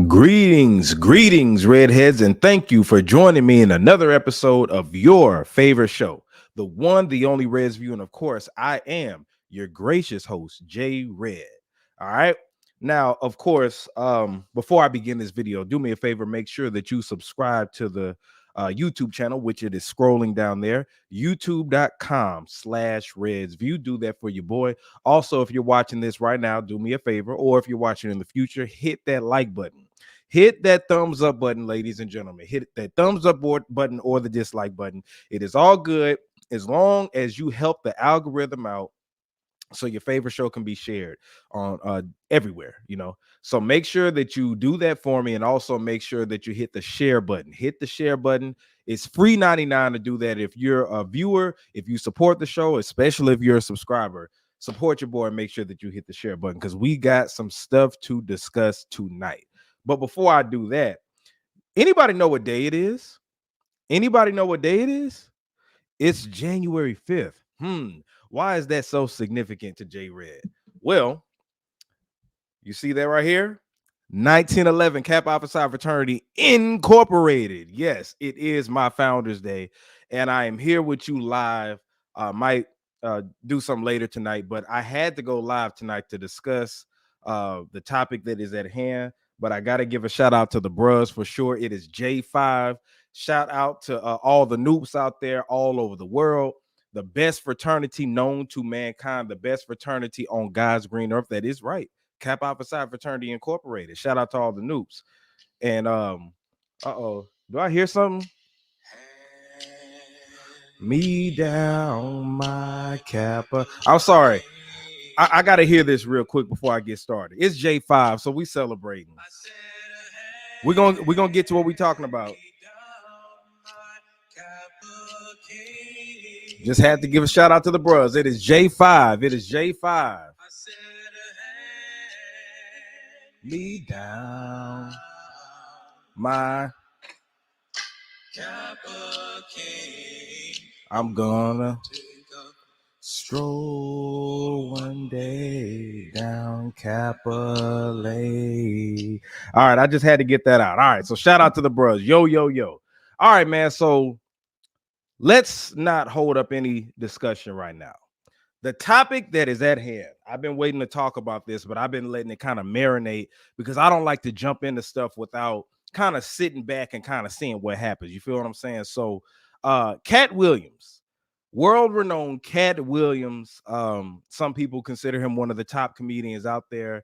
Greetings, redheads, and thank you for joining me in another episode of your favorite show, the one, the only Reds View, and of course, I am your gracious host, Jay Red. All right. Now, of course, before I begin this video, do me a favor, make sure that you subscribe to the YouTube channel, which it is scrolling down there, youtube.com/Reds View. Do that for your boy. Also, if you're watching this right now, do me a favor, or if you're watching in the future, hit that like button. Hit that thumbs up button, ladies and gentlemen. Hit that thumbs up button or the dislike button. It is all good as long as you help the algorithm out so your favorite show can be shared on everywhere, So make sure that you do that for me, and also make sure that you hit the share button. Hit the share button. It's free 99 to do that. If you're a viewer, if you support the show, especially if you're a subscriber, support your boy and make sure that you hit the share button because we got some stuff to discuss tonight. But before I do that, anybody know what day it is? Anybody know what day it is? It's January 5th. Why is that so significant to J Red? Well, you see that right here? 1911 Kappa Alpha Psi Fraternity Incorporated. Yes, it is my Founders Day, and I am here with you live. Might do some later tonight, but I had to go live tonight to discuss the topic that is at hand. But I got to give a shout out to the bros for sure. It is J5. Shout out to all the noobs out there all over the world. The best fraternity known to mankind, the best fraternity on God's green earth. That is right. Kappa Alpha Psi Fraternity Incorporated. Shout out to all the noobs. And do I hear something? Me down my Kappa. I'm sorry. I gotta hear this real quick before I get started. It's J5, so we celebrating. We're gonna get to what we're talking about. Just had to give a shout out to the bros. It is J5. It is J5. Me down my Kappa King. I'm gonna stroll one day down Kappa Lane. All right, I just had to get that out. All right, so shout out to the bros. Yo. All right, man. So let's not hold up any discussion right now. The topic that is at hand, I've been waiting to talk about this, but I've been letting it kind of marinate because I don't like to jump into stuff without kind of sitting back and kind of seeing what happens. You feel what I'm saying? So Katt Williams, world-renowned Katt Williams. Some people consider him one of the top comedians out there.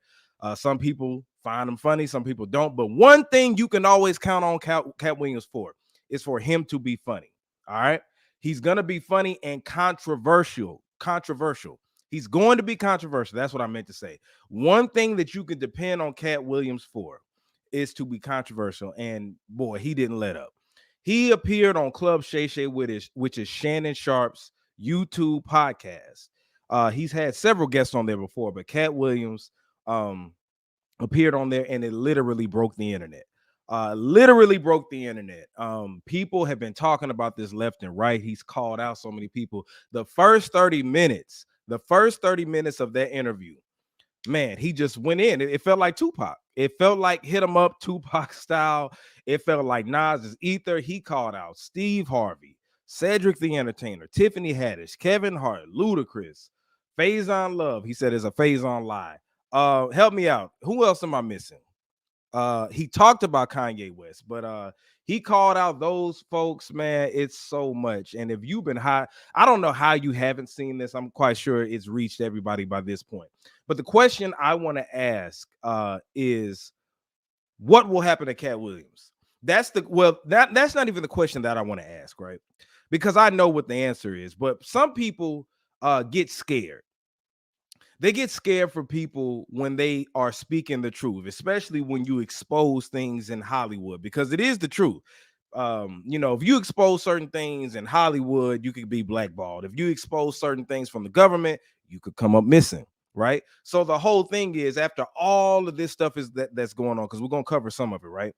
Some people find him funny, some people don't. But one thing you can always count on Katt Williams for is for him to be funny. All right. He's gonna be funny and controversial. He's going to be controversial. That's what I meant to say. One thing that you can depend on Katt Williams for is to be controversial. And boy, he didn't let up. He appeared on Club Shay Shay, which is Shannon Sharpe's YouTube podcast. He's had several guests on there before, but Katt Williams appeared on there, and it literally broke the internet. People have been talking about this left and right. He's called out so many people. The first 30 minutes of that interview, man, he just went in. It felt like Tupac. It felt like Hit 'em Up Tupac style. It felt like Nas's Ether. He called out Steve Harvey, Cedric the Entertainer, Tiffany Haddish, Kevin Hart, Ludacris, Faison Love. He said it's a Faison lie. Help me out. Who else am I missing? He talked about Kanye West, but he called out those folks, man. It's so much. And if you've been high, I don't know how you haven't seen this. I'm quite sure it's reached everybody by this point. But the question I want to ask is what will happen to Katt Williams? That's not even the question that I want to ask, right? Because I know what the answer is, but some people get scared. They get scared for people when they are speaking the truth, especially when you expose things in Hollywood, because it is the truth. If you expose certain things in Hollywood, you could be blackballed. If you expose certain things from the government, you could come up missing, right? So the whole thing is, after all of this stuff that's going on, because we're gonna cover some of it, right?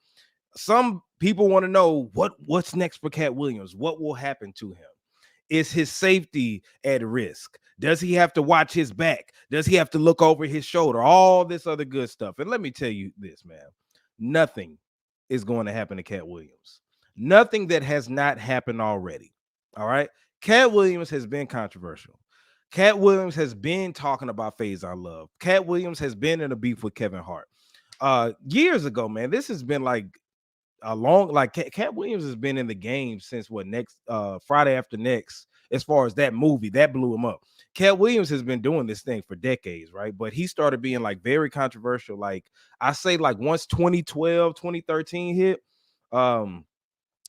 Some people want to know what's next for Katt Williams. What will happen to him? Is his safety at risk? Does he have to watch his back? Does he have to look over his shoulder? All this other good stuff. And let me tell you this, man. nothing is going to happen to Katt Williams. Nothing that has not happened already. All right. Katt Williams has been controversial. Katt Williams has been talking about Faison Love. Katt Williams has been in a beef with Kevin Hart. Years ago, man. This has been like a long, like Katt Williams has been in the game since what, next Friday After Next, as far as that movie that blew him up. Katt Williams has been doing this thing for decades, right? But he started being like very controversial. Like I say, like once 2012, 2013 hit, um,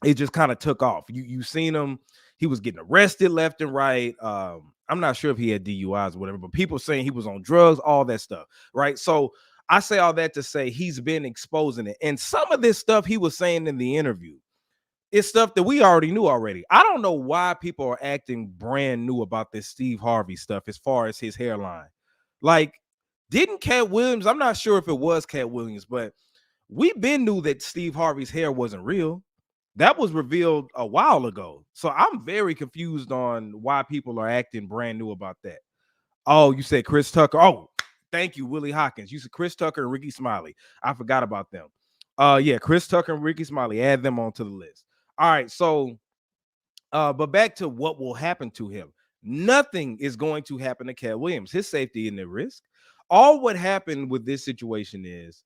it just kind of took off. You seen him, he was getting arrested left and right. I'm not sure if he had DUIs or whatever, but people saying he was on drugs, all that stuff, right? So I say all that to say he's been exposing it. And some of this stuff he was saying in the interview is stuff that we already knew already. I don't know why people are acting brand new about this Steve Harvey stuff as far as his hairline. Like, didn't Katt Williams, I'm not sure if it was Katt Williams, but we been knew that Steve Harvey's hair wasn't real. That was revealed a while ago. So I'm very confused on why people are acting brand new about that. Oh, you said Chris Tucker. Oh, thank you, Willie Hawkins. You said Chris Tucker and Ricky Smiley. I forgot about them. Yeah, Chris Tucker and Ricky Smiley. Add them onto the list. All right, so but back to what will happen to him. Nothing is going to happen to Katt Williams. His safety isn't at risk. All what happened with this situation is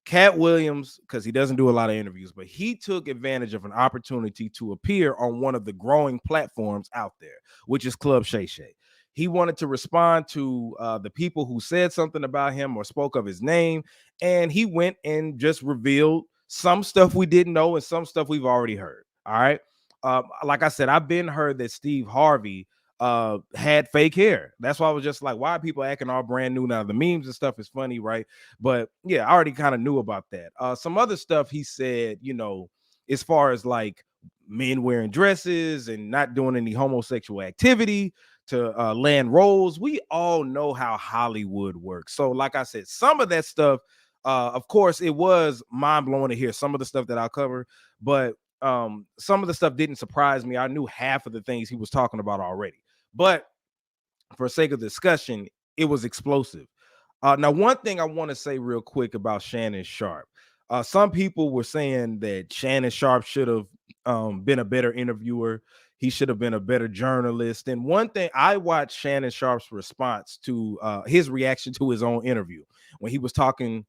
Katt Williams, because he doesn't do a lot of interviews, but he took advantage of an opportunity to appear on one of the growing platforms out there, which is Club Shay Shay. He wanted to respond to the people who said something about him or spoke of his name, and he went and just revealed some stuff we didn't know and some stuff we've already heard. All right. Like I said, I've been heard that Steve Harvey had fake hair. That's why I was just like, why are people acting all brand new now? The memes and stuff is funny, right? But yeah, I already kind of knew about that. Some other stuff he said, you know, as far as like men wearing dresses and not doing any homosexual activity to land roles. We all know how Hollywood works. So, like I said, some of that stuff, of course, it was mind blowing to hear some of the stuff that I'll cover, but some of the stuff didn't surprise me. I knew half of the things he was talking about already. But for sake of discussion, it was explosive. Now, one thing I want to say real quick about Shannon Sharpe. Some people were saying that Shannon Sharpe should have been a better interviewer. He should have been a better journalist. And one thing, I watched Shannon Sharpe's response to his reaction to his own interview when he was talking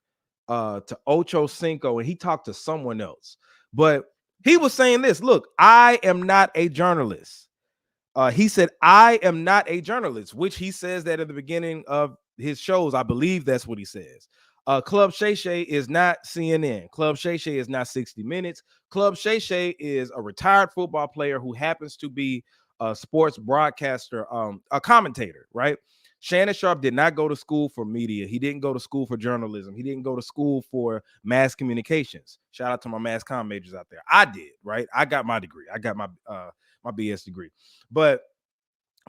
to Ocho Cinco, and he talked to someone else. But he was saying this, look, I am not a journalist. He said, I am not a journalist, which he says that at the beginning of his shows. I believe that's what he says. Club Shay Shay is not CNN. Club Shay Shay is not 60 Minutes. Club Shay Shay is a retired football player who happens to be a sports broadcaster, a commentator, right? Shannon Sharpe did not go to school for media. He didn't go to school for journalism. He didn't go to school for mass communications. Shout out to my mass comm majors out there. I did, right? I got my degree. I got my BS degree. But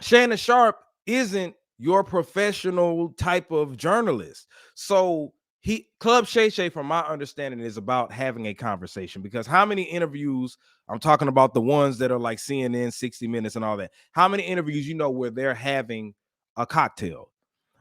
Shannon Sharpe isn't your professional type of journalist. So Club Shay Shay, from my understanding, is about having a conversation, because how many interviews, I'm talking about the ones that are like CNN, 60 Minutes and all that. How many interviews, you know, where they're having a cocktail,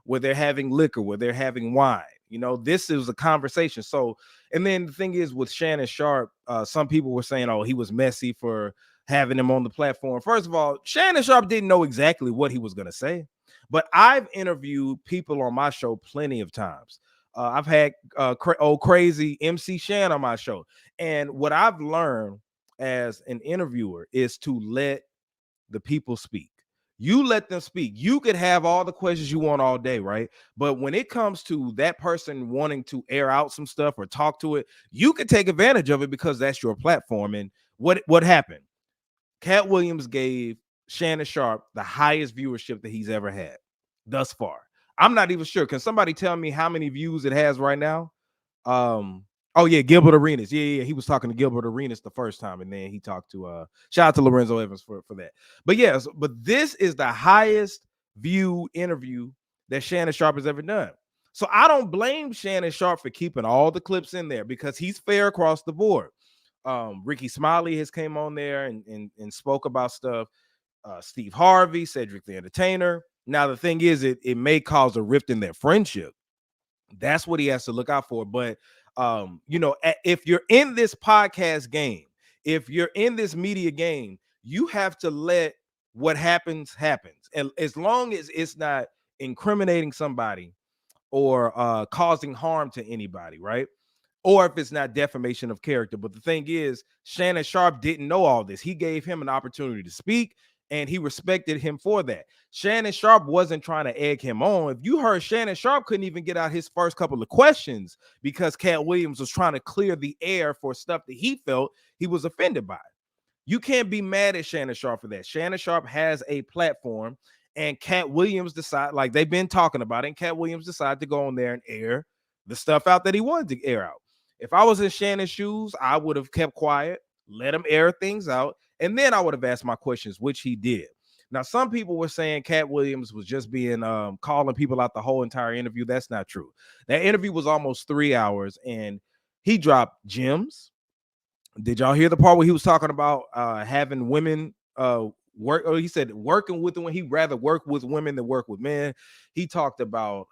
where they're having liquor, where they're having wine? You know, this is a conversation. So, and then the thing is with Shannon Sharpe, some people were saying, oh, he was messy for having him on the platform. First of all, Shannon Sharpe didn't know exactly what he was going to say, but I've interviewed people on my show plenty of times. I've had crazy MC Shan on my show. And what I've learned as an interviewer is to let the people speak. You let them speak. You could have all the questions you want all day, right? But when it comes to that person wanting to air out some stuff or talk to it, you can take advantage of it because that's your platform. And what happened? Katt Williams gave Shannon Sharpe the highest viewership that he's ever had thus far. I'm not even sure. Can somebody tell me how many views it has right now? Oh yeah, Gilbert Arenas. Yeah. He was talking to Gilbert Arenas the first time, and then he talked to shout out to Lorenzo Evans for that. But yes, but this is the highest view interview that Shannon Sharpe has ever done. So I don't blame Shannon Sharpe for keeping all the clips in there because he's fair across the board. Ricky Smiley has came on there and spoke about stuff. Steve Harvey, Cedric the Entertainer. Now the thing is, it may cause a rift in their friendship. That's what he has to look out for. But If you're in this podcast game, if you're in this media game, you have to let what happens happens. And as long as it's not incriminating somebody or causing harm to anybody, right? Or if it's not defamation of character. But the thing is, Shannon Sharpe didn't know all this. He gave him an opportunity to speak, and he respected him for that. Shannon Sharpe wasn't trying to egg him on. If you heard, Shannon Sharpe couldn't even get out his first couple of questions because Katt Williams was trying to clear the air for stuff that he felt he was offended by. You can't be mad at Shannon Sharpe for that. Shannon Sharpe has a platform, and Katt Williams decided, like they've been talking about it, and Katt Williams decided to go on there and air the stuff out that he wanted to air out. If I was in Shannon's shoes, I would have kept quiet, let him air things out, and then I would have asked my questions, which he did. Now, some people were saying Katt Williams was just being calling people out the whole entire interview. That's not true. That interview was almost 3 hours, and he dropped gems. Did y'all hear the part where he was talking about having women work? Or he said working with women. He'd rather work with women than work with men. He talked about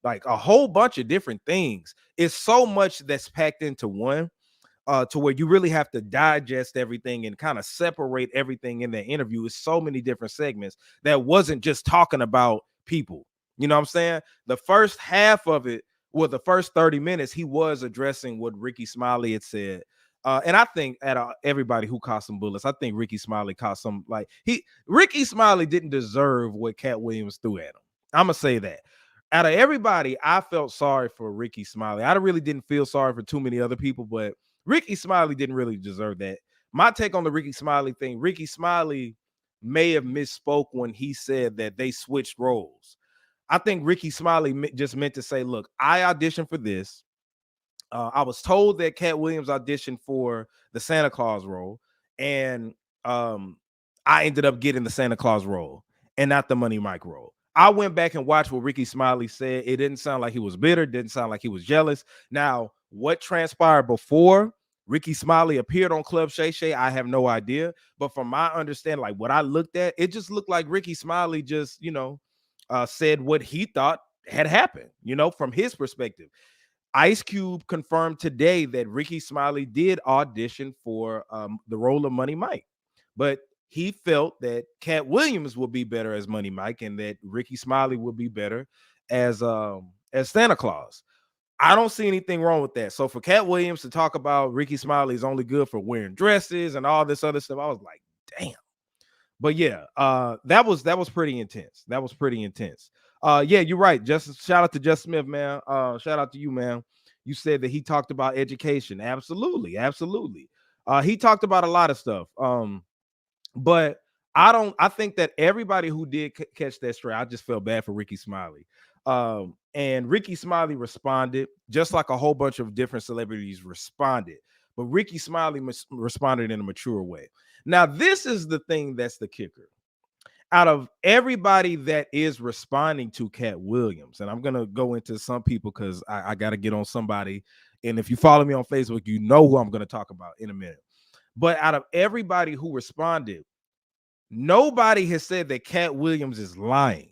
like a whole bunch of different things. It's so much that's packed into one to where you really have to digest everything and kind of separate everything in that interview. It's so many different segments that wasn't just talking about people. You know what I'm saying? The first half of it, well, the first 30 minutes, he was addressing what Ricky Smiley had said. And I think everybody who caught some bullets, I think Ricky Smiley caught some, Ricky Smiley didn't deserve what Katt Williams threw at him. I'm going to say that. Out of everybody, I felt sorry for Ricky Smiley. I really didn't feel sorry for too many other people, but Ricky Smiley didn't really deserve that. My take on the Ricky Smiley thing, Ricky Smiley may have misspoke when he said that they switched roles. I think Ricky Smiley just meant to say, look, I auditioned for this. I was told that Katt Williams auditioned for the Santa Claus role, and I ended up getting the Santa Claus role and not the Money Mike role. I went back and watched what Ricky Smiley said. It didn't sound like he was bitter. Didn't sound like he was jealous. Now, what transpired before Ricky Smiley appeared on Club Shay Shay, I have no idea. But from my understanding, like what I looked at, it just looked like Ricky Smiley just, said what he thought had happened, from his perspective. Ice Cube confirmed today that Ricky Smiley did audition for the role of Money Mike, but he felt that Katt Williams would be better as Money Mike and that Ricky Smiley would be better as Santa Claus. I don't see anything wrong with that. So for Katt Williams to talk about Ricky Smiley is only good for wearing dresses and all this other stuff, I was like, damn. But yeah, that was pretty intense. That was pretty intense. Yeah, you're right. Shout out to Just Smith, man. Shout out to you, man. You said that he talked about education. Absolutely. He talked about a lot of stuff. But I think that everybody who did catch that stray, I just felt bad for Ricky Smiley. And Ricky Smiley responded just like a whole bunch of different celebrities responded. But Ricky Smiley responded in a mature way. Now, this is the thing that's the kicker. Out of everybody that is responding to Katt Williams, and I'm going to go into some people because I got to get on somebody. And if you follow me on Facebook, you know who I'm going to talk about in a minute. But out of everybody who responded, nobody has said that Katt Williams is lying.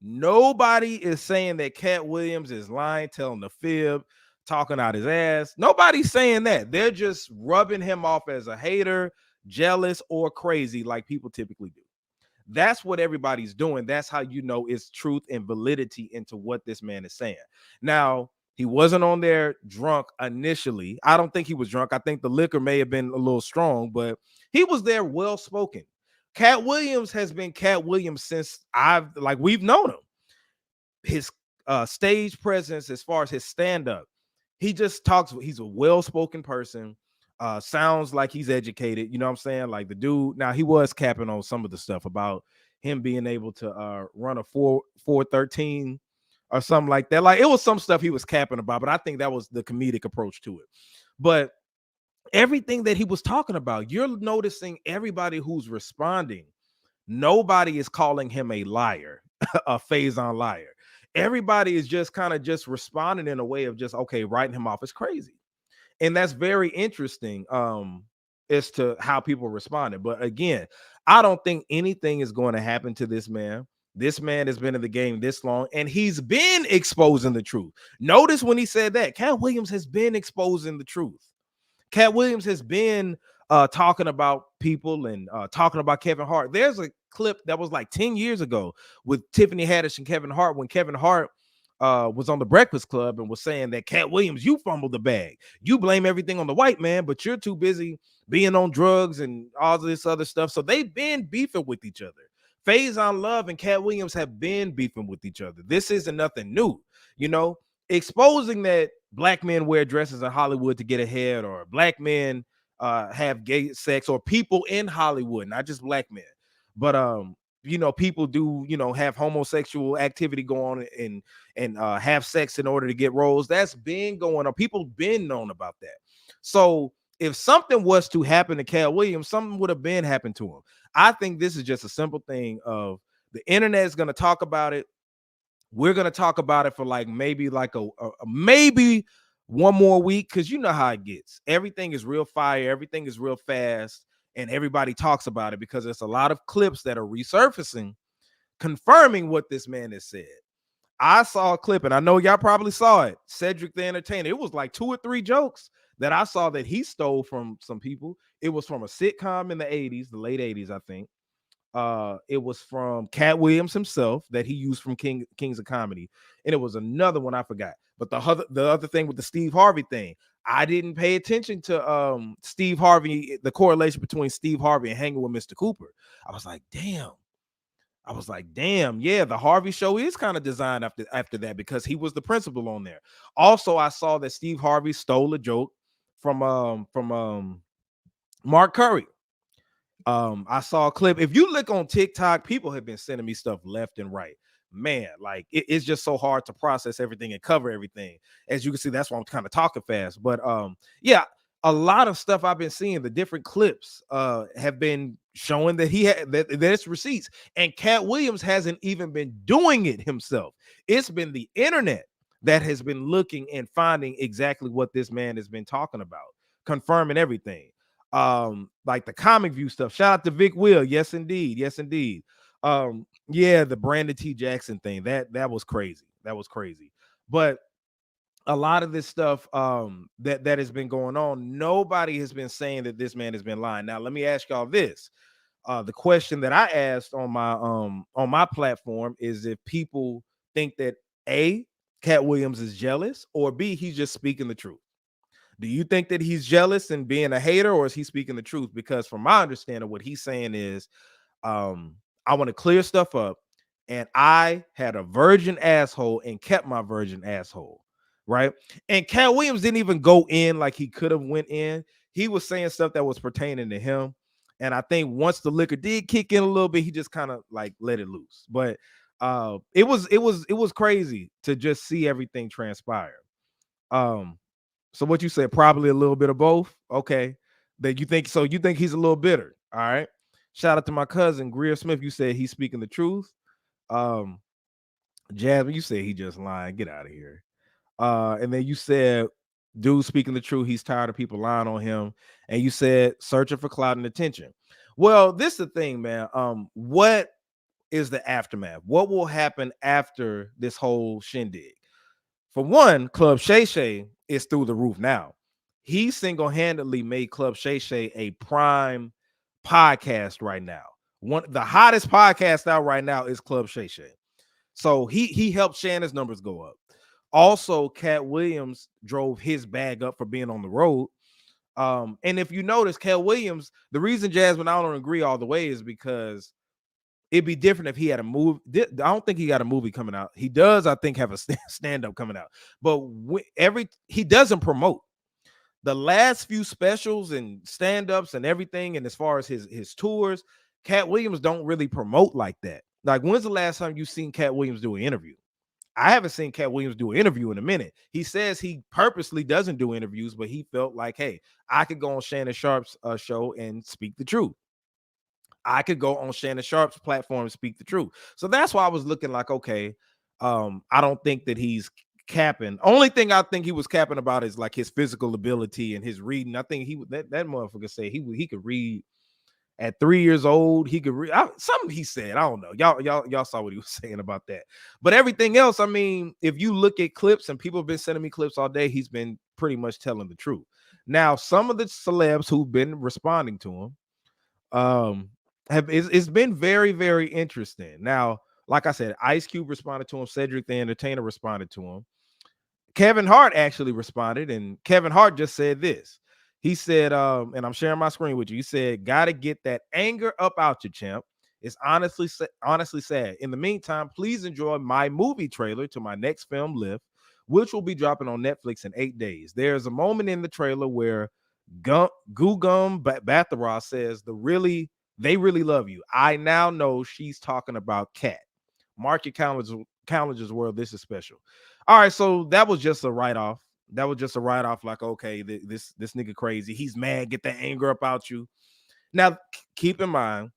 Nobody is saying that Katt Williams is lying, telling the fib, talking out his ass. Nobody's saying that. They're just rubbing him off as a hater, jealous, or crazy like people typically do. That's what everybody's doing. That's how you know it's truth and validity into what this man is saying. Now, he wasn't on there drunk initially. I don't think he was drunk. I think the liquor may have been a little strong, but he was there well-spoken. Katt Williams has been Katt Williams since we've known him. His stage presence, as far as his stand-up, he just talks. He's a well-spoken person. Sounds like he's educated. You know what I'm saying? Like the dude. Now he was capping on some of the stuff about him being able to run a 4.13 or something like that. Like it was some stuff he was capping about, but I think that was the comedic approach to it. But everything that he was talking about, you're noticing everybody who's responding. Nobody is calling him a liar, a Faison liar. Everybody is just kind of just responding in a way of just, okay, writing him off as crazy. And that's very interesting as to how people responded. But again, I don't think anything is going to happen to this man. This man has been in the game this long, and he's been exposing the truth. Notice when he said that, Katt Williams has been exposing the truth. Katt Williams has been talking about people and talking about Kevin Hart. There's a clip that was like 10 years ago with Tiffany Haddish and Kevin Hart when Kevin Hart was on the Breakfast Club and was saying that Katt Williams, you fumbled the bag. You blame everything on the white man, but you're too busy being on drugs and all this other stuff. So they've been beefing with each other. Faison Love and Katt Williams have been beefing with each other. This isn't nothing new, you know, exposing that black men wear dresses in Hollywood to get ahead, or black men have gay sex, or people in Hollywood, not just black men, but you know, people do, you know, have homosexual activity go on and have sex in order to get roles. That's been going on. People been known about that. So if something was to happen to Katt Williams, something would have been happened to him. I think this is just a simple thing of the internet is going to talk about it. We're going to talk about it for like maybe like a maybe one more week, because you know how it gets. Everything is real fire. Everything is real fast. And everybody talks about it because there's a lot of clips that are resurfacing confirming what this man has said. I saw a clip, and I know y'all probably saw it. Cedric the Entertainer. It was like 2 or 3 jokes that I saw that he stole from some people. It was from a sitcom in the 80s, the late 80s, I think. It was from Katt Williams himself that he used from Kings of Comedy, and it was another one I forgot. But the other thing with the Steve Harvey thing, I didn't pay attention to Steve Harvey, the correlation between Steve Harvey and hanging with Mr. Cooper. I was like, damn, yeah, the Harvey show is kind of designed after that, because he was the principal on there. Also, I saw that Steve Harvey stole a joke from Mark Curry. I saw a clip. If you look on TikTok, people have been sending me stuff left and right. Man, like it's just so hard to process everything and cover everything. As you can see, that's why I'm kind of talking fast. But yeah, a lot of stuff I've been seeing, the different clips have been showing that he had that there's receipts, and Katt Williams hasn't even been doing it himself. It's been the internet that has been looking and finding exactly what this man has been talking about, confirming everything. Like the comic view stuff. Shout out to Vic Will. Yes, indeed. Yeah, the Brandon T. Jackson thing. That was crazy. That was crazy. But a lot of this stuff that has been going on, nobody has been saying that this man has been lying. Now, let me ask y'all this. The question that I asked on my platform is if people think that A, Katt Williams is jealous, or B, he's just speaking the truth. Do you think that he's jealous and being a hater, or is he speaking the truth? Because from my understanding, what he's saying is, I want to clear stuff up, and I had a virgin asshole and kept my virgin asshole, right? And Katt Williams didn't even go in like he could have went in. He was saying stuff that was pertaining to him, and I think once the liquor did kick in a little bit, he just kind of like let it loose. But it was crazy to just see everything transpire. So what you said, probably a little bit of both. Okay. That you think so. You think he's a little bitter. All right. Shout out to my cousin Greer Smith. You said he's speaking the truth. Jasmine, you said he just lying. Get out of here. And then you said, dude speaking the truth, he's tired of people lying on him. And you said searching for clout and attention. Well, this is the thing, man. What is the aftermath? What will happen after this whole shindig? For one, Club Shay Shay is through the roof now. He single-handedly made Club Shay Shay a prime podcast right now. The hottest podcast out right now is Club Shay Shay. So he helped Shannon's numbers go up. Also, Katt Williams drove his bag up for being on the road. And if you notice, Katt Williams, the reason Jasmine I don't agree all the way is because it'd be different if he had a movie. I don't think he got a movie coming out. He does, I think, have a stand-up coming out. But he doesn't promote. The last few specials and stand-ups and everything, and as far as his tours, Katt Williams don't really promote like that. Like, when's the last time you've seen Katt Williams do an interview? I haven't seen Katt Williams do an interview in a minute. He says he purposely doesn't do interviews, but he felt like, hey, I could go on Shannon Sharpe's show and speak the truth. I could go on Shannon Sharpe's platform and speak the truth. So that's why I was looking like, okay, I don't think that he's capping. Only thing I think he was capping about is like his physical ability and his reading. I think that motherfucker said he could read at 3 years old, he could something he said. I don't know. Y'all saw what he was saying about that. But everything else, I mean, if you look at clips, and people have been sending me clips all day, he's been pretty much telling the truth. Now, some of the celebs who've been responding to him, it's been very, very interesting. Now, like I said, Ice Cube responded to him, Cedric the Entertainer responded to him. Kevin Hart actually responded, and Kevin Hart just said this. He said, and I'm sharing my screen with you. He said, "Gotta get that anger up out you, champ. It's honestly sad. In the meantime, please enjoy my movie trailer to my next film, Lift, which will be dropping on Netflix in 8 days. There's a moment in the trailer where Gugum Batharoth says, they really love you. I now know she's talking about Katt. Mark your calendars world. This is special." All right, so that was just a write-off. That was just a write-off, like, okay, this nigga crazy. He's mad. Get that anger up out you. Now, keep in mind,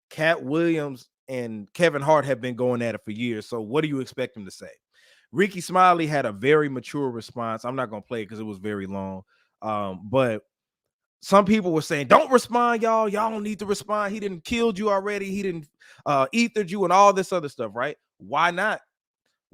Katt Williams and Kevin Hart have been going at it for years. So what do you expect him to say? Ricky Smiley had a very mature response. I'm not going to play it because it was very long. But some people were saying, don't respond, y'all. Y'all don't need to respond. He didn't killed you already. He didn't ethered you and all this other stuff, right? Why not?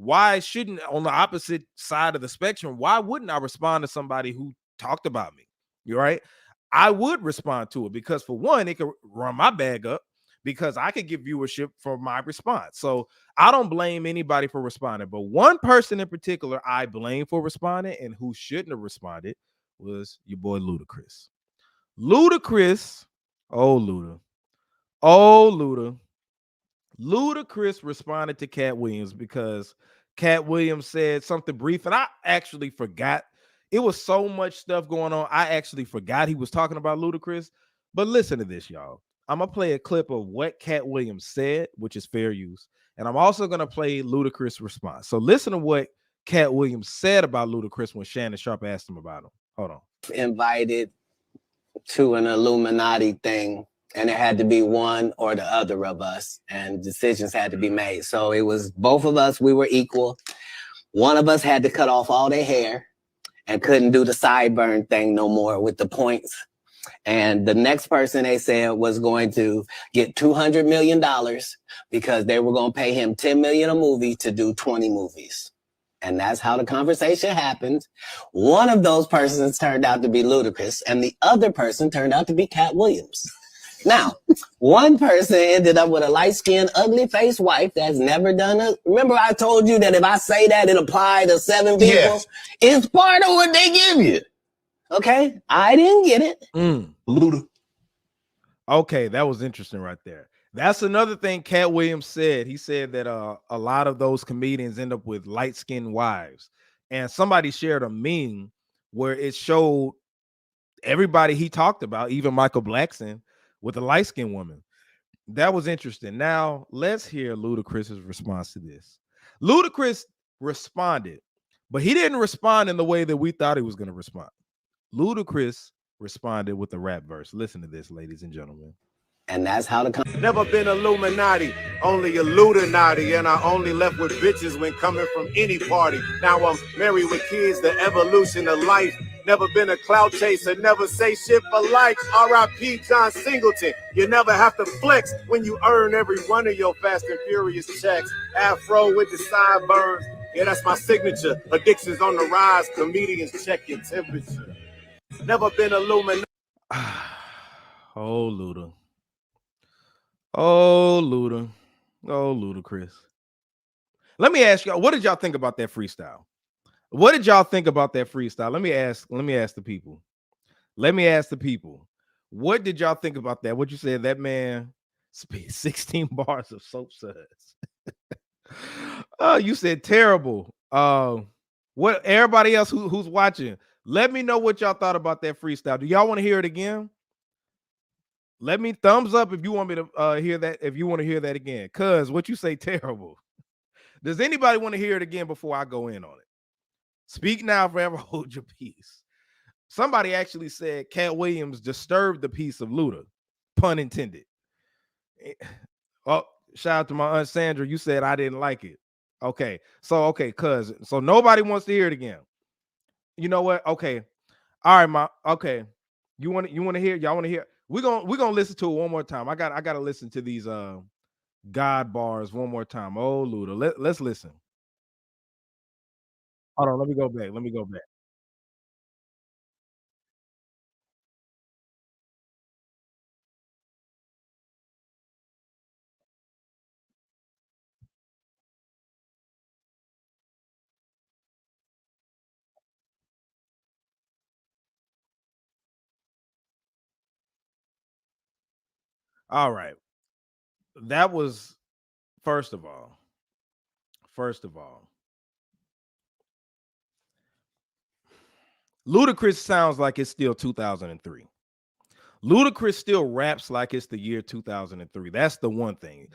Why shouldn't, on the opposite side of the spectrum, why wouldn't I respond to somebody who talked about me? You're right. I would respond to it because, for one, it could run my bag up because I could get viewership for my response. So I don't blame anybody for responding. But one person in particular I blame for responding, and who shouldn't have responded, was your boy Ludacris. Ludacris, oh Luda, oh Luda. Ludacris responded to Katt Williams because Katt Williams said something brief, and I actually forgot. It was so much stuff going on. I actually forgot he was talking about Ludacris. But listen to this, y'all. I'm going to play a clip of what Katt Williams said, which is fair use. And I'm also going to play Ludacris' response. So listen to what Katt Williams said about Ludacris when Shannon Sharpe asked him about him. Hold on. Invited to an Illuminati thing, and it had to be one or the other of us, and decisions had to be made. So it was both of us. We were equal. One of us had to cut off all their hair and couldn't do the sideburn thing no more with the points. And the next person, they said, was going to get $200 million because they were going to pay him $10 million a movie to do 20 movies. And that's how the conversation happened. One of those persons turned out to be Ludacris, and the other person turned out to be Katt Williams. Now, one person ended up with a light-skinned, ugly-faced wife that's never done it. Remember I told you that if I say that, it applied to 7 people? Yes. It's part of what they give you. Okay? I didn't get it. Luda. Okay, that was interesting right there. That's another thing Katt Williams said. He said that a lot of those comedians end up with light-skinned wives. And somebody shared a meme where it showed everybody he talked about, even Michael Blackson, with a light-skinned woman. That was interesting. Now, let's hear Ludacris's response to this. Ludacris responded, but he didn't respond in the way that we thought he was going to respond. Ludacris responded with a rap verse. Listen to this, ladies and gentlemen. And that's how the never been Illuminati, only a Ludanati, and I only left with bitches when coming from any party. Now I'm married with kids, the evolution of life. Never been a clout chaser, never say shit for likes. R.I.P. John Singleton. You never have to flex when you earn every one of your Fast and Furious checks. Afro with the sideburns, yeah, that's my signature. Addictions on the rise, comedians check your temperature. Never been Illuminati. Oh, Luda. Oh, Luda. Oh, Ludacris. Let me ask y'all, what did y'all think about that freestyle? What did y'all think about that freestyle? Let me ask the people. Let me ask the people. What did y'all think about that? What you said, that man spit 16 bars of soap suds. Oh, you said terrible. What everybody else who's watching, let me know what y'all thought about that freestyle. Do y'all want to hear it again? Let me thumbs up if you want me to hear that, if you want to hear that again. Cuz what you say terrible. Does anybody want to hear it again before I go in on it? Speak now, forever hold your peace. Somebody actually said Katt Williams disturbed the peace of Luda. Pun intended. Oh, shout out to my Aunt Sandra. You said I didn't like it. Okay. So so nobody wants to hear it again. You know what? Okay. All right, okay. You want to hear? Y'all want to hear? We're gonna listen to it one more time. I gotta listen to these God bars one more time. Oh, Luda. Let's listen. Hold on, let me go back. Let me go back. All right. That was first of all. First of all, Ludacris sounds like it's still 2003. Ludacris still raps like it's the year 2003. That's the one thing.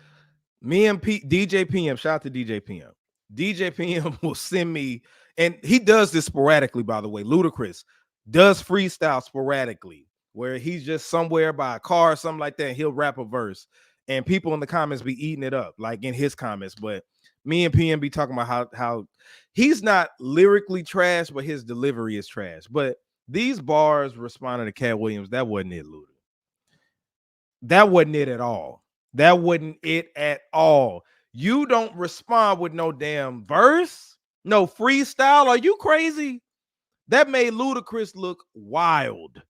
Me and DJ PM, shout out to DJ PM. DJ PM will send me, and he does this sporadically, by the way. Ludacris does freestyle sporadically, where he's just somewhere by a car or something like that, and he'll rap a verse, and people in the comments be eating it up, like in his comments. But me and PM be talking about how he's not lyrically trash, but his delivery is trash. But these bars responding to Katt Williams, that wasn't it, Luda. That wasn't it at all. That wasn't it at all. You don't respond with no damn verse, no freestyle. Are you crazy? That made Ludacris look wild,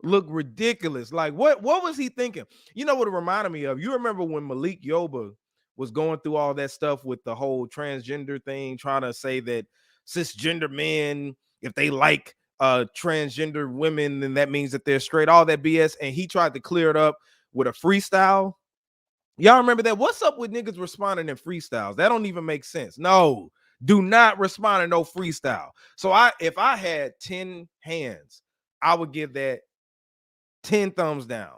look ridiculous. Like what was he thinking? You know what it reminded me of? You remember when Malik Yoba was going through all that stuff with the whole transgender thing, trying to say that cisgender men, if they like transgender women, then that means that they're straight, all that BS. And he tried to clear it up with a freestyle. Y'all remember that? What's up with niggas responding in freestyles? That don't even make sense. No, do not respond to no freestyle. So if I had 10 hands, I would give that 10 thumbs down.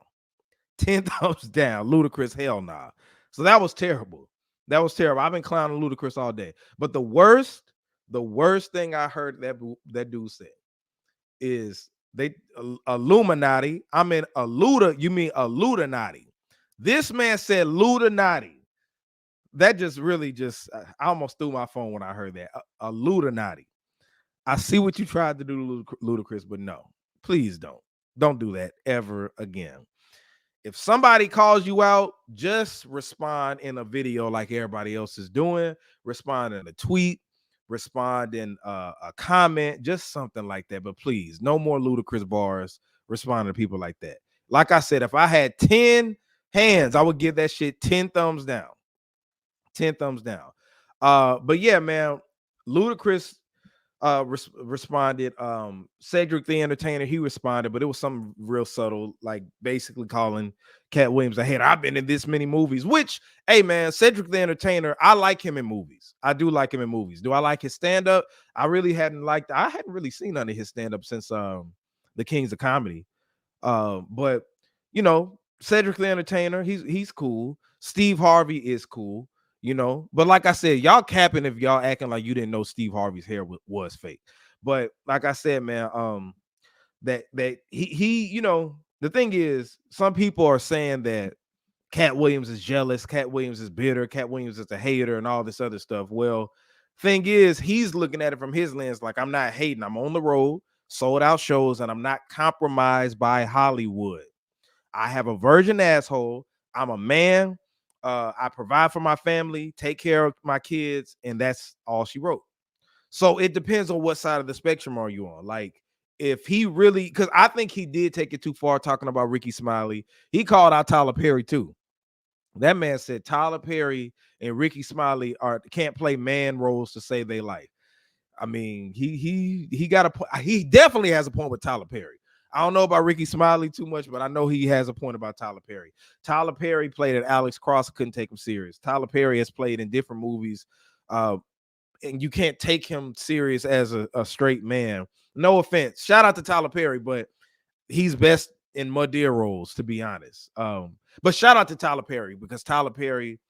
10 thumbs down. Ludacris, hell nah. So that was terrible. That was terrible. I've been clowning Ludacris all day. But the worst thing I heard that dude said is they Illuminati. I mean Luda. You mean a Ludanati? This man said Ludanati. That just really I almost threw my phone when I heard that. A Ludanati. I see what you tried to do to Ludacris, but no, please don't do that ever again. If somebody calls you out, just respond in a video like everybody else is doing. Respond in a tweet. Respond in a comment. Just something like that. But please, no more Ludacris bars. Respond to people like that. Like I said, if I had 10 hands, I would give that shit 10 thumbs down. 10 thumbs down. But yeah, man, Ludacris responded. Cedric the Entertainer, he responded, but it was something real subtle, like basically calling Katt Williams a hater. I've been in this many movies, which, hey man, Cedric the Entertainer, I like him in movies. I do like him in movies. Do I like his stand-up? I hadn't really seen none of his stand-up since The Kings of Comedy. But you know, Cedric the Entertainer, he's cool. Steve Harvey is cool. You know, but like I said, y'all capping if y'all acting like you didn't know Steve Harvey's hair was fake. But like I said, man, that he, you know, the thing is, some people are saying that Katt Williams is jealous, Katt Williams is bitter, Katt Williams is a hater, and all this other stuff. Well, thing is, he's looking at it from his lens, like I'm not hating, I'm on the road, sold out shows, and I'm not compromised by Hollywood. I have a virgin asshole. I'm a man. I provide for my family, take care of my kids, and that's all she wrote. So it depends on what side of the spectrum are you on. Like, if he really, because I think he did take it too far talking about Ricky Smiley. He called out Tyler Perry too. That man said Tyler Perry and Ricky Smiley can't play man roles to save their life. I mean, he got a point. He definitely has a point with Tyler Perry. I don't know about Ricky Smiley too much, but I know he has a point about Tyler Perry. Tyler Perry played at Alex Cross, couldn't take him serious. Tyler Perry has played in different movies, and you can't take him serious as a straight man. No offense. Shout out to Tyler Perry, but he's best in Madea roles, to be honest. But shout out to Tyler Perry, because Tyler Perry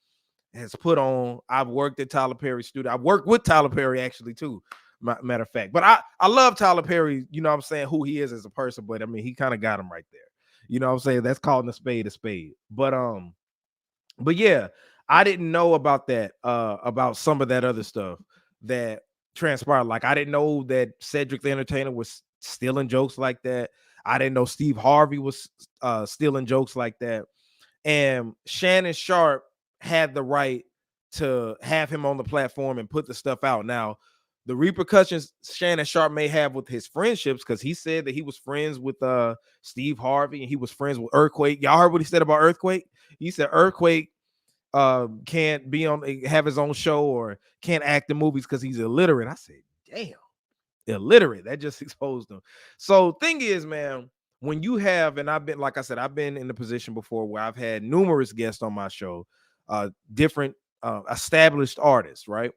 has put on. I've worked at Tyler Perry's studio. I've worked with Tyler Perry actually too. Matter of fact, but I love Tyler Perry, you know what I'm saying, who he is as a person, but I mean, he kind of got him right there. You know what I'm saying? That's calling a spade a spade. But yeah, I didn't know about that, about some of that other stuff that transpired. Like, I didn't know that Cedric the Entertainer was stealing jokes like that. I didn't know Steve Harvey was stealing jokes like that. And Shannon Sharpe had the right to have him on the platform and put the stuff out. Now, the repercussions Shannon Sharpe may have with his friendships, because he said that he was friends with Steve Harvey and he was friends with Earthquake. Y'all heard what he said about Earthquake? He said Earthquake can't be on, have his own show or can't act in movies because he's illiterate. I said, damn, illiterate. That just exposed him. So thing is, man, when you have, and I've been, like I said, I've been in the position before where I've had numerous guests on my show, different established artists, right?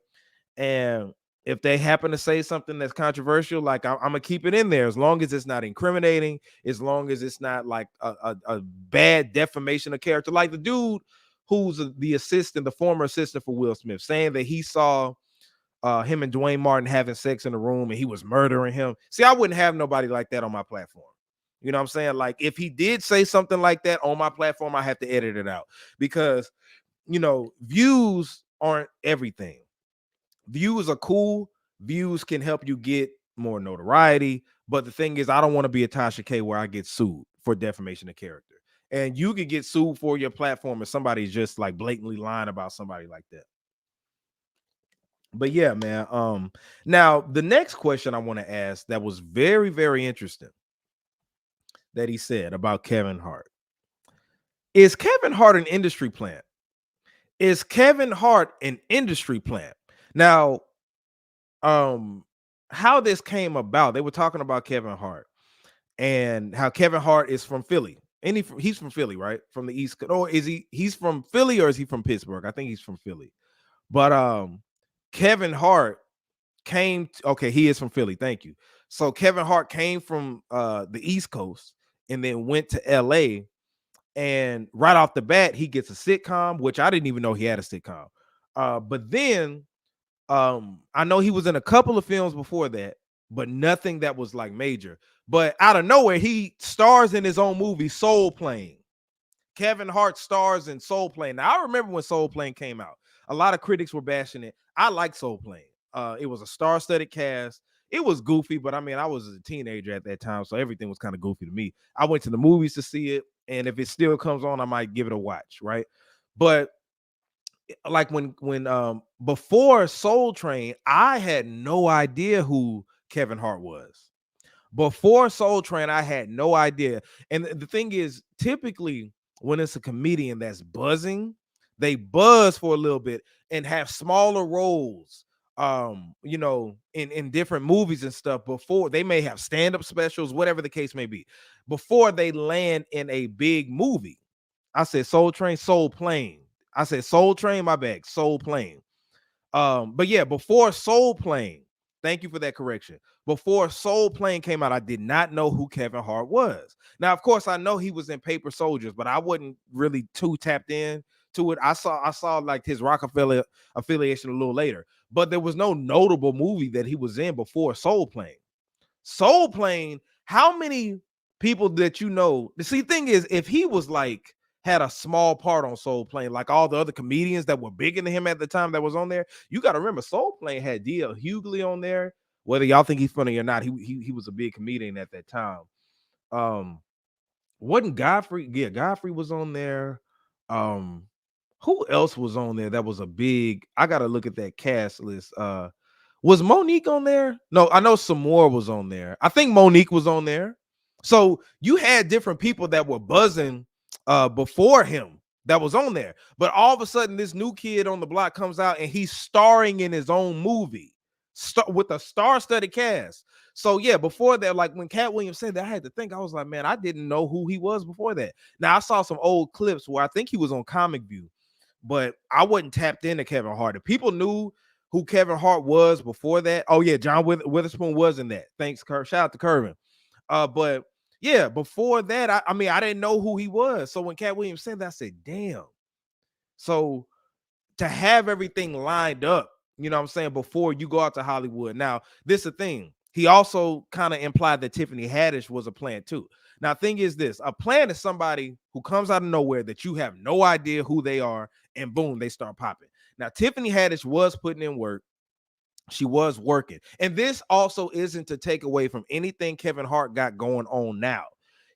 And if they happen to say something that's controversial, like I'm gonna keep it in there as long as it's not incriminating, as long as it's not like a bad defamation of character, like the dude who's the former assistant for Will Smith, saying that he saw him and Dwayne Martin having sex in the room and he was murdering him. See, I wouldn't have nobody like that on my platform. You know what I'm saying? Like, if he did say something like that on my platform, I have to edit it out, because, you know, views aren't everything. Views are cool. Views can help you get more notoriety. But the thing is, I don't want to be a Tasha K where I get sued for defamation of character. And you could get sued for your platform if somebody's just like blatantly lying about somebody like that. But yeah, man. Now the next question I want to ask that was very, very interesting that he said about Kevin Hart. Is Kevin Hart an industry plant? Is Kevin Hart an industry plant? Now, how this came about, they were talking about Kevin Hart and how Kevin Hart is from Philly. And he's from Philly, right? From the East Coast. Or is he's from Philly, or is he from Pittsburgh? I think he's from Philly. But Kevin Hart okay, he is from Philly. Thank you. So Kevin Hart came from the East Coast and then went to LA, and right off the bat he gets a sitcom, which I didn't even know he had a sitcom. But then I know he was in a couple of films before that, but nothing that was like major. But out of nowhere, he stars in his own movie, Soul Plane. Kevin Hart stars in Soul Plane. Now, I remember when Soul Plane came out. A lot of critics were bashing it. I like Soul Plane. It was a star-studded cast. It was goofy, but I mean, I was a teenager at that time, so everything was kind of goofy to me. I went to the movies to see it, and if it still comes on, I might give it a watch, right? But like when before Soul Train, I had no idea who Kevin Hart was. Before Soul Train, I had no idea. And the thing is, typically when it's a comedian that's buzzing, they buzz for a little bit and have smaller roles, you know, in different movies and stuff before they may have stand-up specials, whatever the case may be, before they land in a big movie. I said Soul Train, Soul Plane. I said Soul Train, my bad, Soul Plane. But yeah, before Soul Plane, thank you for that correction. Before Soul Plane came out, I did not know who Kevin Hart was. Now, of course, I know he was in Paper Soldiers, but I wasn't really too tapped in to it. I saw like his Rockefeller affiliation a little later, but there was no notable movie that he was in before Soul Plane. Soul Plane, how many people that you know? The thing is, if he was like had a small part on Soul Plane, like all the other comedians that were bigger than him at the time that was on there, you got to remember Soul Plane had D.L. Hughley on there. Whether y'all think he's funny or not, he was a big comedian at that time. Wasn't Godfrey? Yeah, Godfrey was on there. Who else was on there that was a big? I gotta look at that cast list. Was Monique on there? No, I know some more was on there. I think Monique was on there. So you had different people that were buzzing before him that was on there. But all of a sudden, this new kid on the block comes out and he's starring in his own movie with a star-studded cast. So yeah, before that, like when Katt Williams said that, I had to think. I was like, man, I didn't know who he was before that. Now I saw some old clips where I think he was on Comic View, but I wasn't tapped into Kevin Hart. If people knew who Kevin Hart was before that, oh yeah, John Witherspoon was in that. Thanks, Shout out to Kervin. But yeah, before that, I mean, I didn't know who he was. So when Katt Williams said that, I said, damn. So to have everything lined up, you know what I'm saying, before you go out to Hollywood. Now, this is the thing. He also kind of implied that Tiffany Haddish was a plant too. Now, thing is this, a plant is somebody who comes out of nowhere that you have no idea who they are, and boom, they start popping. Now, Tiffany Haddish was putting in work. She was working. And this also isn't to take away from anything Kevin Hart got going on now.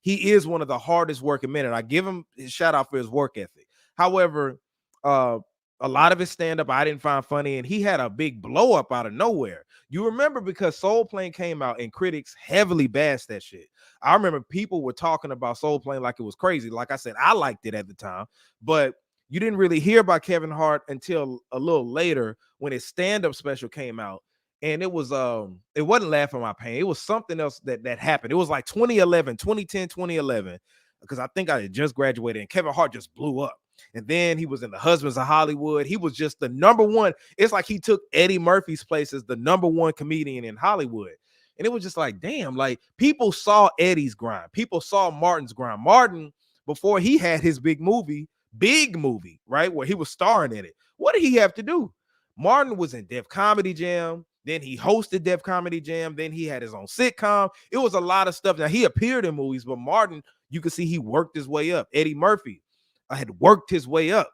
he is one of the hardest working men, and I give him his shout out for his work ethic. However, a lot of his stand-up I didn't find funny, and he had a big blow up out of nowhere. You remember, because Soul Plane came out and critics heavily bashed that shit. I remember people were talking about Soul Plane like it was crazy. Like I said, I liked it at the time, but you didn't really hear about Kevin Hart until a little later when his stand-up special came out. And it wasn't Laugh at My Pain. It was something else that happened. It was like 2011, 2010, 2011, because I think I had just graduated, and Kevin Hart just blew up. And then he was in The Husbands of Hollywood. He was just the number one. It's like he took Eddie Murphy's place as the number one comedian in Hollywood. And it was just like, damn, like people saw Eddie's grind. People saw Martin's grind. Martin, before he had his big movie, right, where he was starring in it, what did he have to do? Martin was in Def Comedy Jam. Then he hosted Def Comedy Jam. Then he had his own sitcom. It was a lot of stuff. Now, he appeared in movies, but Martin, you could see he worked his way up. Eddie Murphy had worked his way up,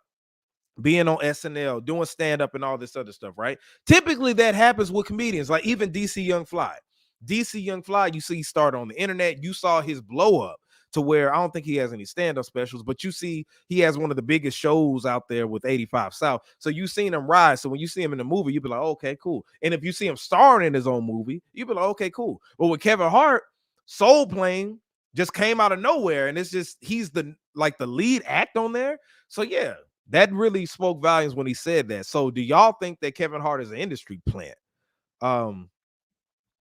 being on SNL, doing stand-up and all this other stuff, right? Typically, that happens with comedians, like even DC Young Fly. DC Young Fly, you see, started on the internet. You saw his blow up to where I don't think he has any stand-up specials, but you see he has one of the biggest shows out there with 85 South. So you seen him rise. So when you see him in the movie, you be like, okay, cool. And if you see him starring in his own movie, you be like, okay, cool. But with Kevin Hart, Soul Plane just came out of nowhere, and it's just he's the lead act on there. So yeah, that really spoke volumes when he said that. So do y'all think that Kevin Hart is an industry plant?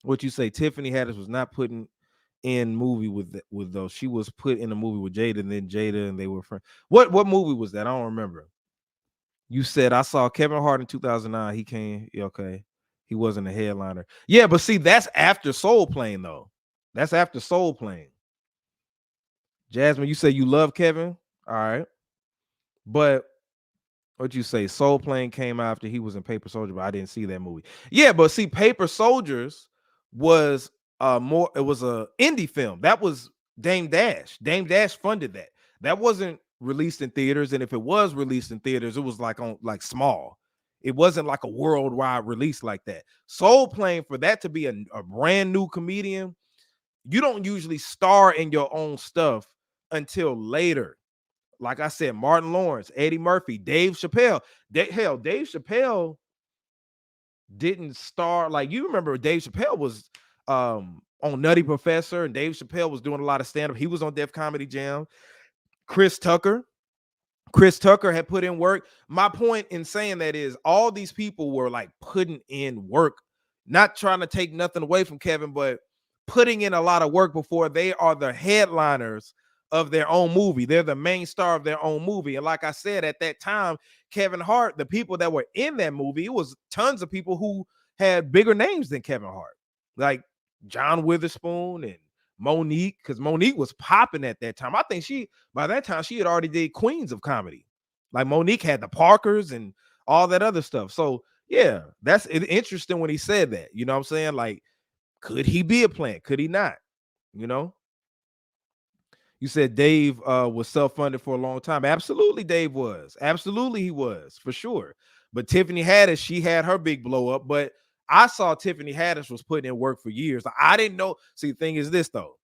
What you say? Tiffany Haddish was not putting in movie with those. She was put in a movie with Jada, and then Jada and they were friends. What movie was that? I don't remember. You said I saw Kevin Hart in 2009. He came. Okay, he wasn't a headliner. Yeah, but see, that's after Soul Plane though. That's after Soul Plane. Jasmine, you say you love Kevin. All right, but what you say? Soul Plane came after he was in Paper Soldier, but I didn't see that movie. Yeah, but see, Paper Soldiers was it was a indie film. That was Dame Dash. Dame Dash funded that. That wasn't released in theaters, and if it was released in theaters, it was like small. It wasn't like a worldwide release like that. Soul Plane, for that to be a brand new comedian, you don't usually star in your own stuff until later. Like I said, Martin Lawrence, Eddie Murphy, Dave Chappelle. Dave Chappelle didn't star. Like, you remember Dave Chappelle was on Nutty Professor, and Dave Chappelle was doing a lot of stand-up. He was on Def Comedy Jam. Chris Tucker had put in work. My point in saying that is all these people were like putting in work, not trying to take nothing away from Kevin, but putting in a lot of work before they are the headliners of their own movie. They're the main star of their own movie. And like I said, at that time, Kevin Hart, the people that were in that movie, it was tons of people who had bigger names than Kevin Hart, like John Witherspoon and Monique, because Monique was popping at that time. I think by that time she had already did Queens of Comedy. Like, Monique had the Parkers and all that other stuff. So yeah, that's interesting when he said that. You know what I'm saying? Like, could he be a plant? Could he not? You know? You said Dave was self-funded for a long time. Absolutely, Dave was. Absolutely, he was, for sure. But Tiffany Haddish, she had her big blow up. But I saw Tiffany Haddish was putting in work for years. I didn't know. See, the thing is this, though.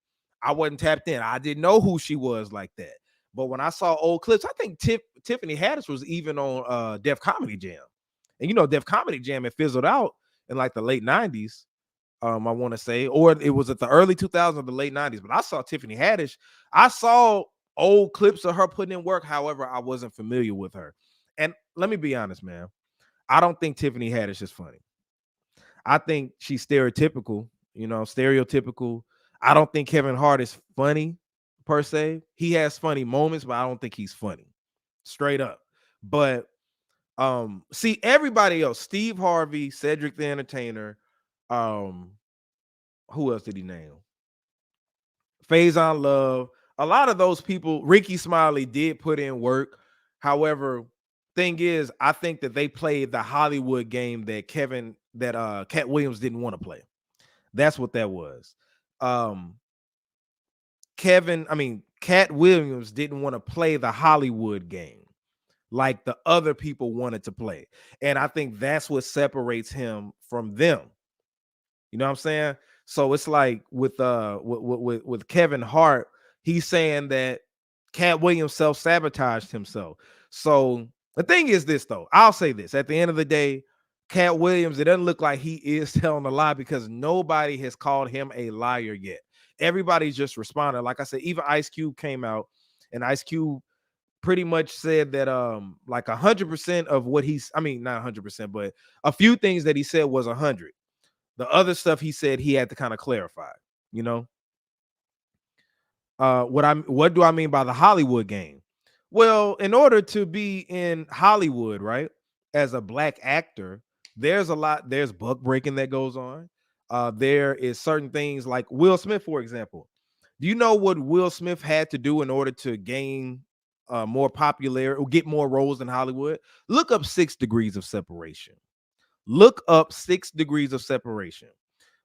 I wasn't tapped in. I didn't know who she was like that. But when I saw old clips, I think Tiffany Haddish was even on Def Comedy Jam. And, you know, Def Comedy Jam had fizzled out in like the late 90s. I want to say, or it was at the early 2000s or the late 90s. But I saw Tiffany Haddish. I saw old clips of her putting in work. However, I wasn't familiar with her. And let me be honest, man. I don't think Tiffany Haddish is funny. I think she's stereotypical, stereotypical. I don't think Kevin Hart is funny per se. He has funny moments, but I don't think he's funny. Straight up. But see, everybody else, Steve Harvey, Cedric the Entertainer, who else did he name? Faison Love. A lot of those people, Ricky Smiley did put in work. However, thing is, I think that they played the Hollywood game that Katt Williams didn't want to play. That's what that was. Katt Williams didn't want to play the Hollywood game like the other people wanted to play. And I think that's what separates him from them. You know what I'm saying? So it's like with Kevin Hart, he's saying that Katt Williams self-sabotaged himself. So the thing is this, though. I'll say this. At the end of the day, Katt Williams, it doesn't look like he is telling a lie because nobody has called him a liar yet. Everybody's just responded. Like I said, even Ice Cube came out, and Ice Cube pretty much said that like 100% of what not 100%, but a few things that he said was 100. The other stuff he said he had to kind of clarify, you know. What do I mean by the Hollywood game? Well, in order to be in Hollywood, right, as a black actor, there's buck breaking that goes on. There is certain things like Will Smith, for example. Do you know what Will Smith had to do in order to gain more popularity or get more roles in Hollywood? Look up 6 Degrees of Separation. Look up 6 Degrees of Separation.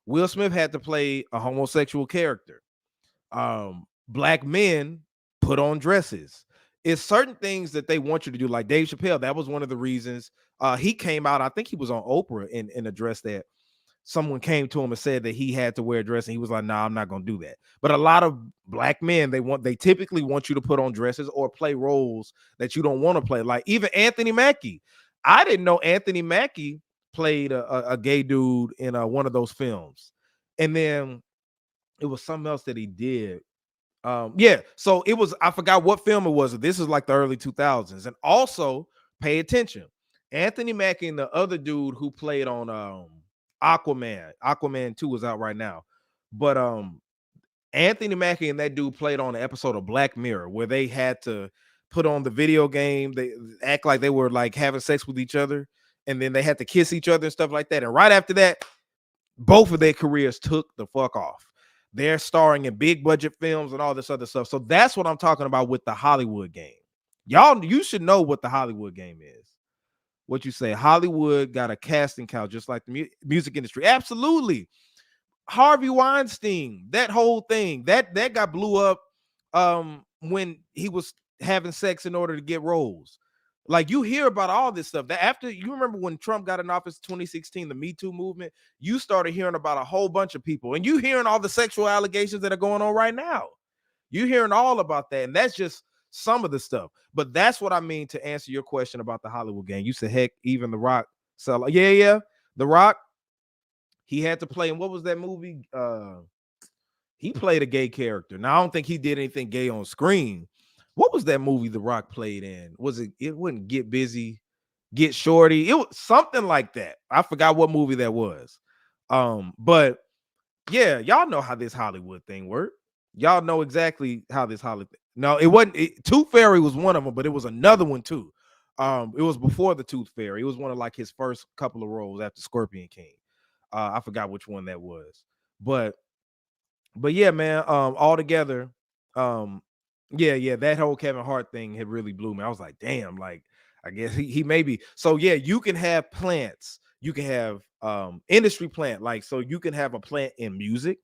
Will Smith had to play a homosexual character. Black men put on dresses. It's certain things that they want you to do, like Dave Chappelle. That was one of the reasons he came out. I think he was on Oprah and addressed that. Someone came to him and said that he had to wear a dress, and he was like, "Nah, I'm not gonna do that." But a lot of black men, they typically want you to put on dresses or play roles that you don't want to play. Like even Anthony Mackie. I didn't know Anthony Mackie played a gay dude in one of those films, and then it was something else that he did. So it was, I forgot what film it was. This is like the early 2000s. And also pay attention. Anthony Mackie and the other dude who played on Aquaman 2 is out right now. But Anthony Mackie and that dude played on an episode of Black Mirror where they had to put on the video game. They act like they were like having sex with each other, and then they had to kiss each other and stuff like that. And right after that, both of their careers took the fuck off. They're starring in big budget films and all this other stuff. So that's what I'm talking about with the Hollywood game. Y'all, you should know what the Hollywood game is. What you say? Hollywood got a casting couch just like the music industry. Absolutely. Harvey Weinstein, that whole thing, that got blew up when he was having sex in order to get roles. Like you hear about all this stuff. That after you remember when Trump got in office 2016, the Me Too movement, you started hearing about a whole bunch of people, and you hearing all the sexual allegations that are going on right now. You're hearing all about that, and that's just some of the stuff. But that's what I mean to answer your question about the Hollywood game. You said, heck, even The Rock. So yeah, The Rock. He had to play in what was that movie? He played a gay character. Now I don't think he did anything gay on screen. What was that movie The Rock played in? Was it? It wouldn't Get Busy, Get Shorty. It was something like that. I forgot what movie that was. But yeah, y'all know how this Hollywood thing worked. Y'all know exactly how this Hollywood. No, it wasn't. Tooth Fairy was one of them, but it was another one too. It was before the Tooth Fairy. It was one of like his first couple of roles after Scorpion King. I forgot which one that was, but yeah, man. All together, yeah, that whole Kevin Hart thing had really blew me. I was like, damn, like I guess he may be. So yeah, you can have plants, you can have industry plant, like so you can have a plant in music,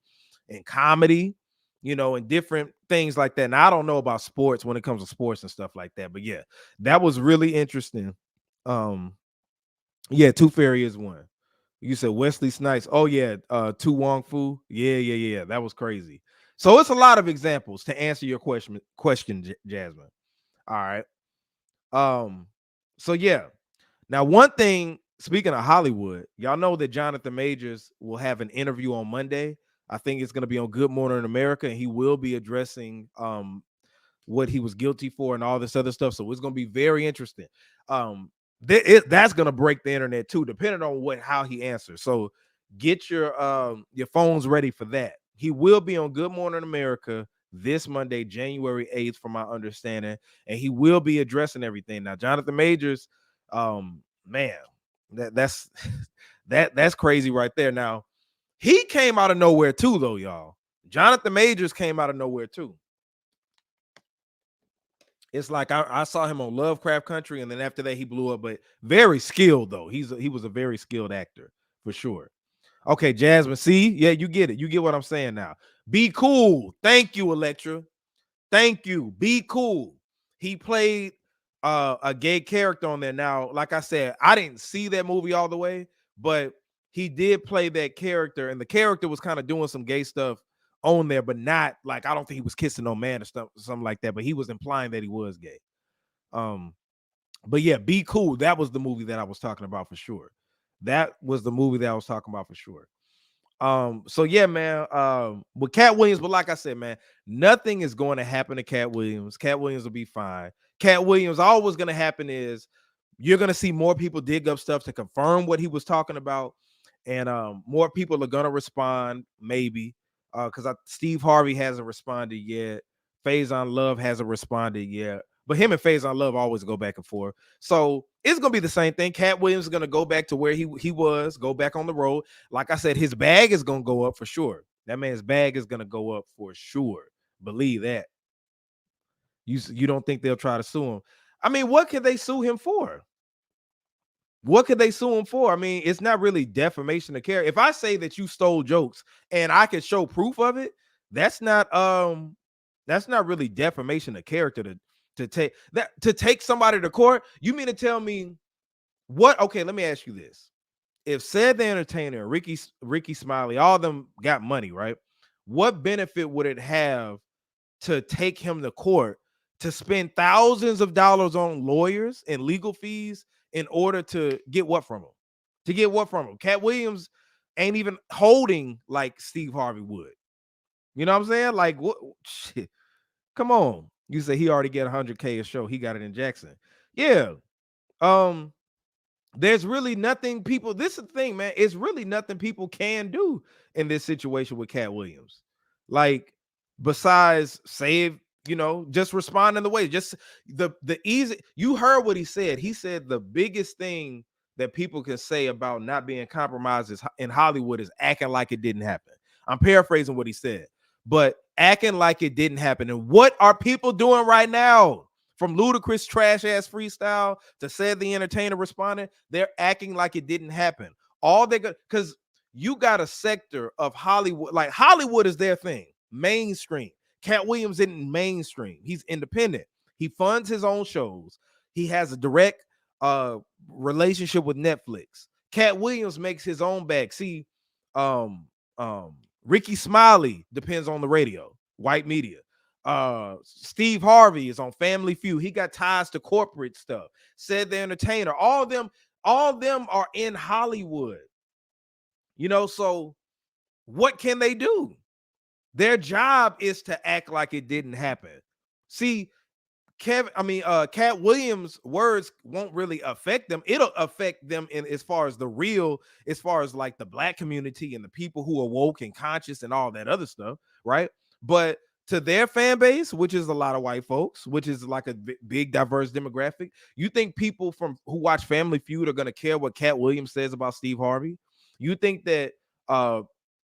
in comedy, you know, and different things like that. Now I don't know about sports when it comes to sports and stuff like that, but yeah, that was really interesting. Yeah, Tooth Fairy is one. You said Wesley Snipes. Oh yeah, Tu Wong Fu. Yeah. That was crazy. So it's a lot of examples to answer your question, Jasmine. All right. So yeah. Now, one thing, speaking of Hollywood, y'all know that Jonathan Majors will have an interview on Monday. I think it's going to be on Good Morning America, and he will be addressing what he was guilty for and all this other stuff. So it's going to be very interesting. That's going to break the internet too, depending on how he answers. So get your phones ready for that. He will be on Good Morning America this Monday, January 8th, from my understanding, and he will be addressing everything. Now, Jonathan Majors, man, that's that's crazy right there. Now, he came out of nowhere too, though, y'all. Jonathan Majors came out of nowhere too. It's like I saw him on Lovecraft Country, and then after that he blew up. But very skilled though. He was a very skilled actor for sure. Okay, Jasmine. See, yeah, you get it. You get what I'm saying now. Be cool. Thank you, Electra. Thank you. Be cool. He played a gay character on there. Now, like I said, I didn't see that movie all the way, but he did play that character, and the character was kind of doing some gay stuff on there, but not like, I don't think he was kissing no man or stuff, something like that. But he was implying that he was gay. But yeah, Be Cool. That was the movie that I was talking about for sure. That was the movie that I was talking about for sure. So yeah, man. With Katt Williams, but like I said, man, nothing is going to happen to Katt Williams. Katt Williams will be fine. Katt Williams, all what's going to happen is you're going to see more people dig up stuff to confirm what he was talking about, and more people are going to respond, maybe, because Steve Harvey hasn't responded yet. Faison Love hasn't responded yet. But him and Faison Love always go back and forth. So it's going to be the same thing. Katt Williams is going to go back to where he was, go back on the road. Like I said, his bag is going to go up for sure. That man's bag is going to go up for sure. Believe that. You don't think they'll try to sue him? I mean, what could they sue him for? What could they sue him for? I mean, it's not really defamation of character. If I say that you stole jokes and I can show proof of it, that's not really defamation of character to take somebody to court. You mean to tell me what? Okay, let me ask you this. If Said the Entertainer, Ricky Smiley, all of them got money, right? What benefit would it have to take him to court to spend thousands of dollars on lawyers and legal fees in order to get what from him? To get what from him? Katt Williams ain't even holding like Steve Harvey would. You know what I'm saying? Like, what? Shit. Come on. You say he already get 100K a show. He got it in Jackson. Yeah. There's really nothing people. This is the thing, man. It's really nothing people can do in this situation with Katt Williams. Like, besides save, just respond in the way. Just the easy. You heard what he said. He said the biggest thing that people can say about not being compromised in Hollywood is acting like it didn't happen. I'm paraphrasing what he said, but acting like it didn't happen. And what are people doing right now? From Ludacris trash ass freestyle to Said the Entertainer responding, they're acting like it didn't happen. All they got, because you got a sector of Hollywood, like Hollywood is their thing, mainstream. Katt Williams isn't mainstream. He's independent. He funds his own shows. He has a direct relationship with Netflix. Katt Williams makes his own bag. See, Ricky Smiley depends on the radio, white media. Steve Harvey is on Family Feud. He got ties to corporate stuff. Said the Entertainer. All of them are in Hollywood. So what can they do? Their job is to act like it didn't happen. See, Katt Williams' words won't really affect them. It'll affect them as far as like the black community and the people who are woke and conscious and all that other stuff, right? But to their fan base, which is a lot of white folks, which is like a big diverse demographic, you think people who watch Family Feud are going to care what Katt Williams says about Steve Harvey? You think that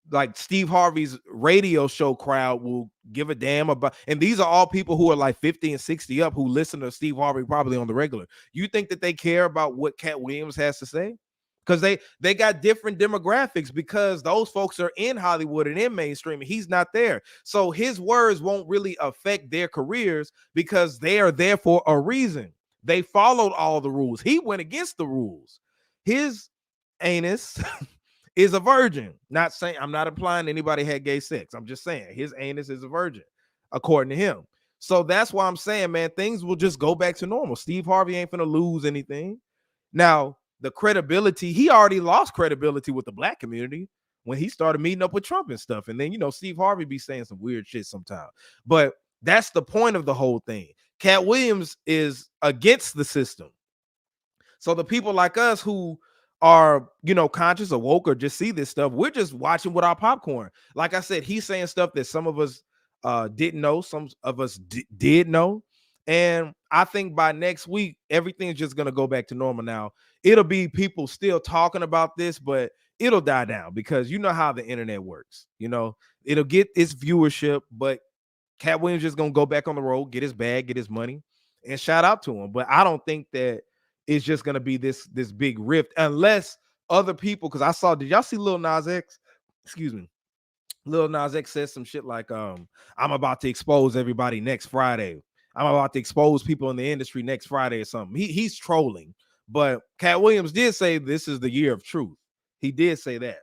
like Steve Harvey's radio show crowd will give a damn about? And these are all people who are like 50 and 60 up who listen to Steve Harvey probably on the regular. You think that they care about what Katt Williams has to say? Because they got different demographics, because those folks are in Hollywood and in mainstream, and he's not there. So his words won't really affect their careers because they are there for a reason. They followed all the rules. He went against the rules. His anus is a virgin. Not saying, I'm not implying anybody had gay sex. I'm just saying his anus is a virgin, according to him. So that's why I'm saying, man, things will just go back to normal. Steve Harvey ain't finna lose anything. Now, the credibility, he already lost credibility with the black community when he started meeting up with Trump and stuff. And then, Steve Harvey be saying some weird shit sometimes. But that's the point of the whole thing. Katt Williams is against the system. So the people like us who are, conscious or woke or just see this stuff, we're just watching with our popcorn. Like I said, he's saying stuff that some of us didn't know, some of us did know. And I think by next week, everything's just going to go back to normal. Now, it'll be people still talking about this, but it'll die down because you know how the internet works. It'll get its viewership, but Katt Williams just going to go back on the road, get his bag, get his money, and shout out to him. But I don't think that it's just going to be this big rift unless other people, because did y'all see Lil Nas X? Excuse me. Lil Nas X says some shit like, I'm about to expose everybody next Friday. I'm about to expose people in the industry next Friday or something. He's trolling. But Katt Williams did say this is the year of truth. He did say that.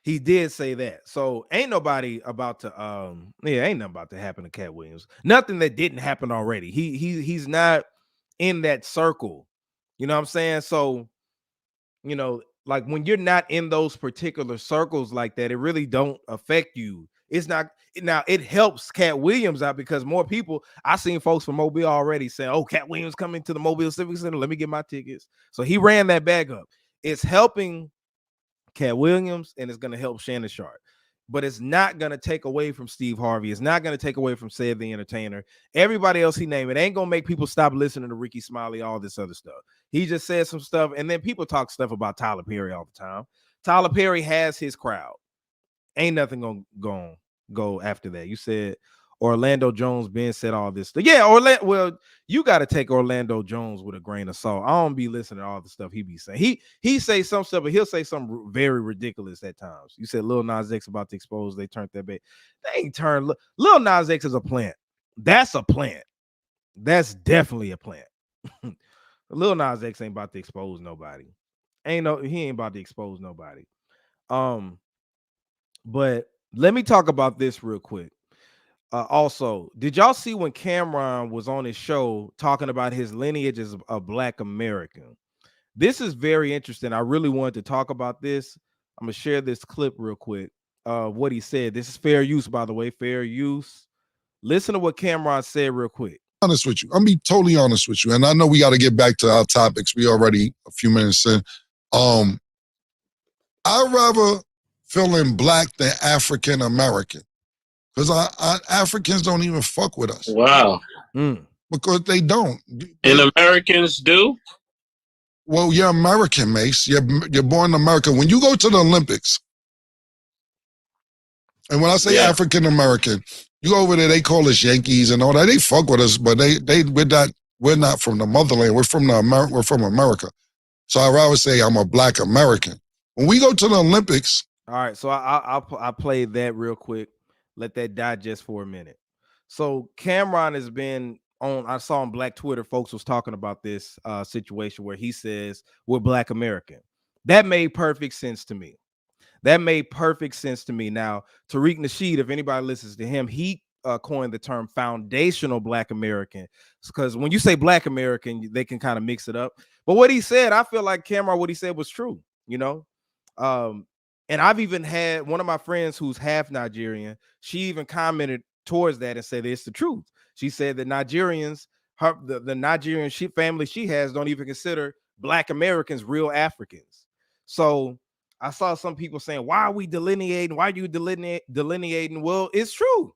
He did say that. So ain't nobody about to ain't nothing about to happen to Katt Williams. Nothing that didn't happen already. He's not in that circle. You know what I'm saying? So, you know, like when you're not in those particular circles like that, it really don't affect you. It's not now it helps Katt Williams out because more people I seen folks from Mobile already saying, oh, Katt Williams coming to the Mobile Civic Center. Let me get my tickets. So he ran that bag up. It's helping Katt Williams, and it's going to help Shannon Sharpe. But it's not going to take away from Steve Harvey. It's not going to take away from Ced the Entertainer. Everybody else he named, it ain't going to make people stop listening to Ricky Smiley, all this other stuff. He just said some stuff, and then people talk stuff about Tyler Perry all the time. Tyler Perry has his crowd. Ain't nothing going to go after that. You said Orlando Jones, Ben said all this stuff. Yeah, well, you got to take Orlando Jones with a grain of salt. I don't be listening to all the stuff he be saying. He say some stuff, but he'll say something very ridiculous at times. You said Lil Nas X about to expose, they turned that bait. They ain't turned. Lil Nas X is a plant. That's a plant. That's definitely a plant. Lil Nas X ain't about to expose nobody. He ain't about to expose nobody. But let me talk about this real quick. Also, did y'all see when Cameron was on his show talking about his lineage as a Black American? This is very interesting. I really wanted to talk about this. I'm gonna share this clip real quick. What he said. This is fair use, by the way. Fair use. Listen to what Cameron said real quick. Honest with you. I'm be totally honest with you. And I know we got to get back to our topics. We already a few minutes in. I'd rather feeling Black than African American. Because our Africans don't even fuck with us. Wow. Because they don't. And Americans do? Well, you're American, Mace. You're born in America. When you go to the Olympics, and when I say African American, you go over there, they call us Yankees and all that. They fuck with us, but we're not from the motherland. We're from America. So I'd rather say I'm a Black American. When we go to the Olympics. All right, so I'll play that real quick. Let that digest for a minute. So Cameron has been on, I saw on Black Twitter, folks was talking about this situation where he says we're Black American. That made perfect sense to me. Now, Tariq Nasheed, if anybody listens to him, he coined the term foundational Black American. Because when you say Black American, they can kind of mix it up. But what he said, I feel like Cameron, what he said was true, you know? And I've even had one of my friends who's half Nigerian. She even commented towards that and said it's the truth. She said that Nigerians, the Nigerian family she has, don't even consider Black Americans real Africans. So I saw some people saying, why are we delineating? Why are you delineating? Well, it's true.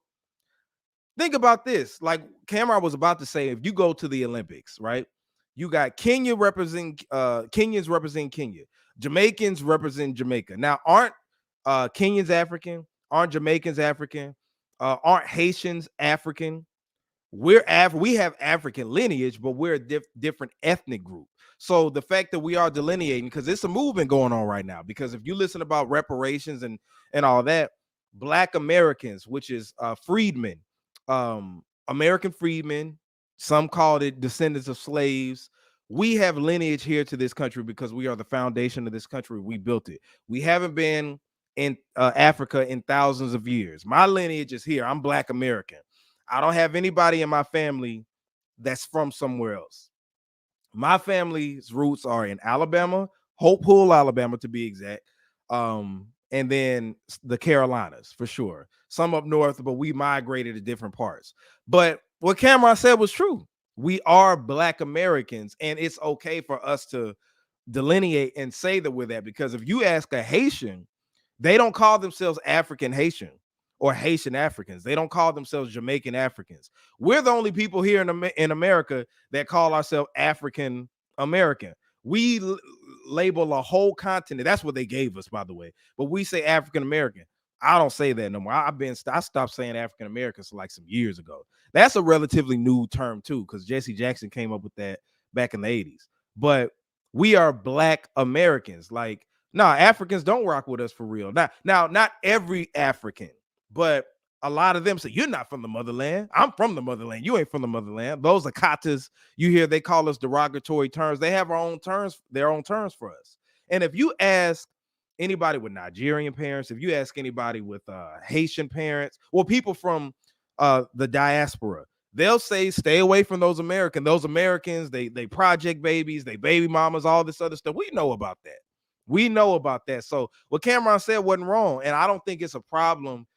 Think about this. Like Cameron was about to say, if you go to the Olympics, right? You got Kenyans represent Kenya. Jamaicans represent Jamaica. Now, aren't Kenyans African? Aren't Jamaicans African? Aren't Haitians African? We have African lineage, but we're a different ethnic group. So the fact that we are delineating, because it's a movement going on right now, because if you listen about reparations and all that, Black Americans, which is freedmen, American freedmen, some called it descendants of slaves. We have lineage here to this country because we are the foundation of this country. We built it. We haven't been in Africa in thousands of years. My lineage is here. I'm Black American. I don't have anybody in my family that's from somewhere else. My family's roots are in Alabama, Hope Hull, Alabama, to be exact. And then the Carolinas, for sure. Some up north, but we migrated to different parts. But what Cameron said was true. We are Black Americans, and it's okay for us to delineate and say that we're that, because if you ask a Haitian, they don't call themselves African Haitian or Haitian Africans. They don't call themselves Jamaican Africans. We're the only people here in America that call ourselves African American. We label a whole continent. That's what they gave us, by the way. But we say African American. I don't say that no more. I stopped saying African Americans like some years ago. That's a relatively new term too, because Jesse Jackson came up with that back in the 80s. But we are Black Americans. Like, Africans don't rock with us for real. Now, not every African, but a lot of them say, you're not from the motherland. I'm from the motherland. You ain't from the motherland. Those are katas. You hear they call us derogatory terms. They have their own terms for us. And if you ask anybody with Nigerian parents, if you ask anybody with Haitian parents, or people from the diaspora, they'll say stay away from those Americans. Those Americans, they project babies, they baby mamas, all this other stuff. We know about that. We know about that. So what Cameron said wasn't wrong, and I don't think it's a problem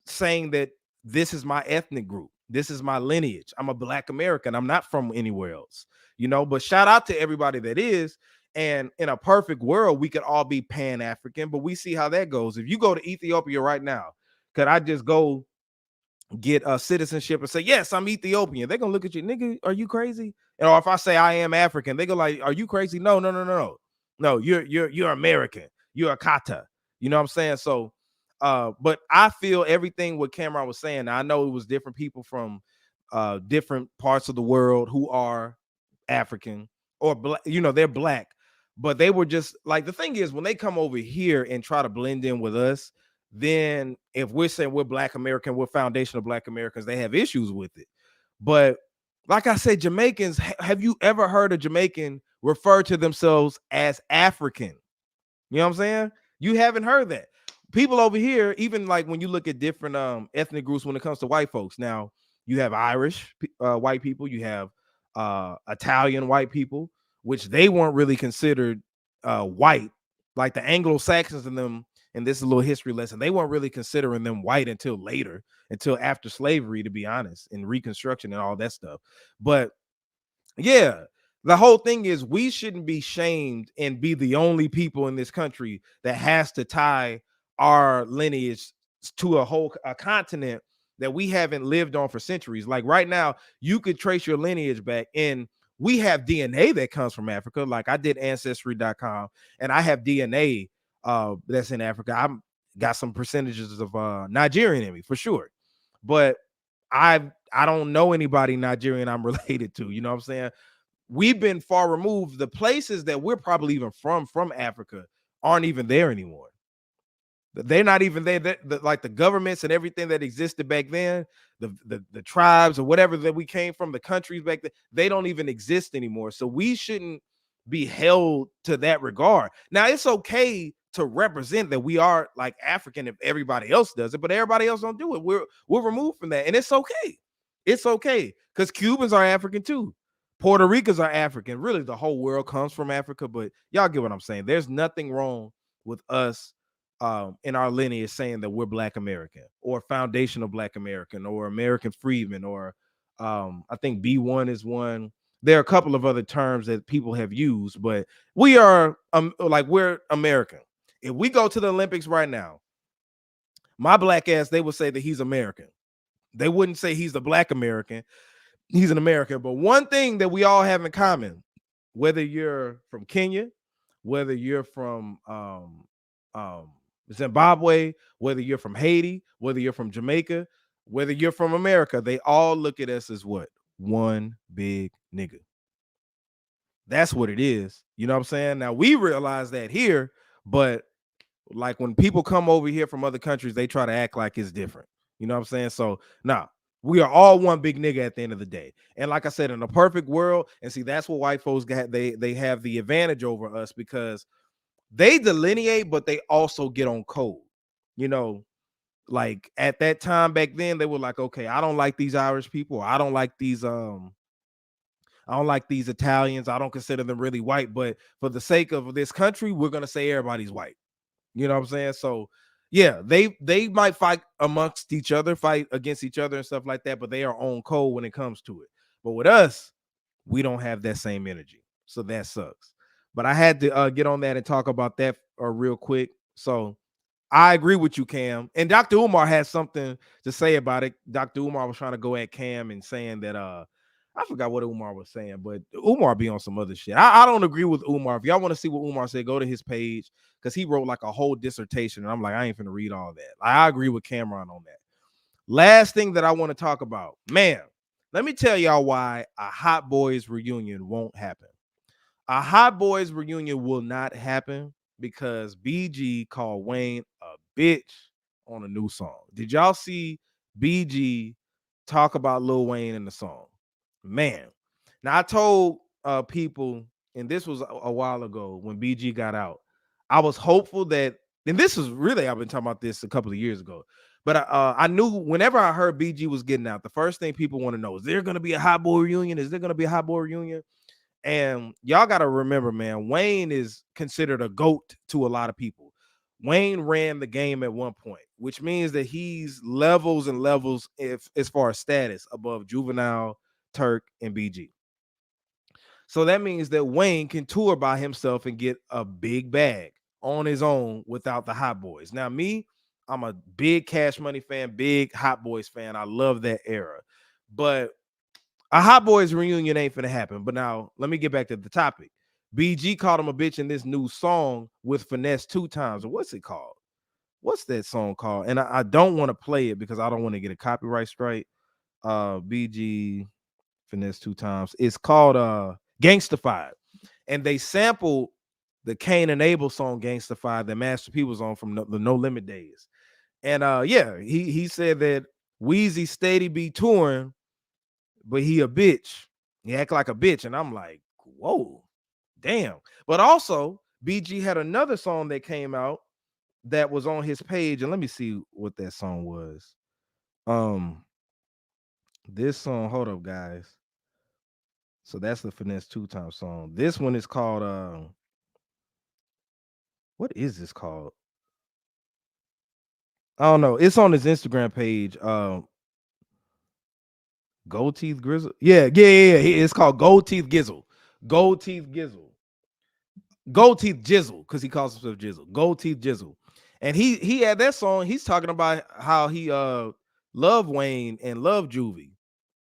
saying that this is my ethnic group. This is my lineage. I'm a Black American. I'm not from anywhere else, you know, but shout out to everybody that is. And in a perfect world, we could all be Pan-African, but we see how that goes. If you go to Ethiopia right now, could I just go get a citizenship and say, yes, I'm Ethiopian? They're gonna look at you, nigga, are you crazy? And or if I say I am African, they go like, are you crazy? No, no, no, no, no. No, you're American. You're a kata. You know what I'm saying? So but I feel everything what Cameron was saying. I know it was different people from different parts of the world who are African or black, you know, they're Black, but they were just like, the thing is, when they come over here and try to blend in with us, then if we're saying we're Black American, we're foundational Black Americans, they have issues with it. But like I said, Jamaicans, have you ever heard a Jamaican refer to themselves as African? You know what I'm saying? You haven't heard that. People over here, even like when you look at different ethnic groups when it comes to white folks, now you have Irish white people, you have Italian white people, which they weren't really considered white, like the Anglo-Saxons in them. And this is a little history lesson. They weren't really considering them white until later, until after slavery, to be honest, and Reconstruction and all that stuff. But yeah, the whole thing is we shouldn't be shamed and be the only people in this country that has to tie our lineage to a continent that we haven't lived on for centuries. Like right now, you could trace your lineage back, and we have DNA that comes from Africa. Like I did ancestry.com, and I have DNA that's in Africa. I'm got some percentages of Nigerian in me for sure, but I don't know anybody Nigerian I'm related to. You know what I'm saying? We've been far removed. The places that we're probably even from Africa aren't even there anymore. They're not even there. Like the governments and everything that existed back then, the tribes or whatever that we came from, the countries back then, they don't even exist anymore. So we shouldn't be held to that regard. Now it's okay to represent that we are like African if everybody else does it, but everybody else don't do it. We're removed from that, and it's okay. It's okay because Cubans are African too. Puerto Ricans are African. Really, the whole world comes from Africa, but y'all get what I'm saying. There's nothing wrong with us in our lineage saying that we're Black American or foundational Black American or American freedmen or I think B1 is one. There are a couple of other terms that people have used, but we are like we're American. If we go to the Olympics right now, my Black ass, they would say that he's American. They wouldn't say he's the Black American. He's an American. But one thing that we all have in common, whether you're from Kenya, whether you're from Zimbabwe, whether you're from Haiti, whether you're from Jamaica, whether you're from America, they all look at us as what? One big nigga. That's what it is. You know what I'm saying? Now we realize that here, but like when people come over here from other countries, they try to act like it's different. You know what I'm saying? So nah, we are all one big nigga at the end of the day. And like I said, in a perfect world, and see, that's what white folks got. They have the advantage over us because they delineate, but they also get on code. You know, like at that time back then, they were like, okay, I don't like these Irish people. I don't like these Italians. I don't consider them really white, but for the sake of this country, we're gonna say everybody's white. You know what I'm saying? So yeah, they might fight amongst each other, fight against each other and stuff like that, but they are on code when it comes to it. But with us, we don't have that same energy. So that sucks. But I had to get on that and talk about that real quick. So I agree with you, Cam. And Dr. Umar had something to say about it. Dr. Umar was trying to go at Cam and saying that I forgot what Umar was saying, but Umar be on some other shit. I don't agree with Umar. If y'all want to see what Umar said, go to his page because he wrote like a whole dissertation. And I'm like, I ain't finna read all that. I agree with Cameron on that. Last thing that I want to talk about, man, let me tell y'all why a Hot Boys reunion won't happen. A Hot Boys reunion will not happen because BG called Wayne a bitch on a new song. Did y'all see BG talk about Lil Wayne in the song? Man, now I told people, and this was a while ago when BG got out, I was hopeful that, and this is really, I've been talking about this a couple of years ago, but I knew whenever I heard BG was getting out, the first thing people want to know is there going to be a Hot Boy reunion? Is there going to be a Hot Boy reunion? And y'all got to remember, man, Wayne is considered a GOAT to a lot of people. Wayne ran the game at one point, which means that he's levels and levels as far as status above Juvenile, Turk, and BG. So that means that Wayne can tour by himself and get a big bag on his own without the Hot Boys. Now, me, I'm a big Cash Money fan, big Hot Boys fan. I love that era. But a Hot Boys reunion ain't finna happen. But now, let me get back to the topic. BG called him a bitch in this new song with Finesse 2 times. What's it called? What's that song called? And I don't want to play it because I don't want to get a copyright strike. BG Finesse 2 times. It's called Gangstafied. And they sampled the Cain and Abel song Gangstafied that Master P was on from the No Limit days. And yeah, he said that Weezy steady be touring, but he a bitch. He act like a bitch. And I'm like, whoa, damn. But also, BG had another song that came out that was on his page. And let me see what that song was. This song, hold up, guys. So that's the Finesse 2 times song. This one is called what is this called? I don't know. It's on his Instagram page. Gold Teeth Grizzle. Yeah. It's called Gold Teeth Gizzle. Gold Teeth Gizzle. Gold Teeth Jizzle, because he calls himself Jizzle. Gold Teeth Jizzle. And he had that song. He's talking about how he loved Wayne and loved Juvie.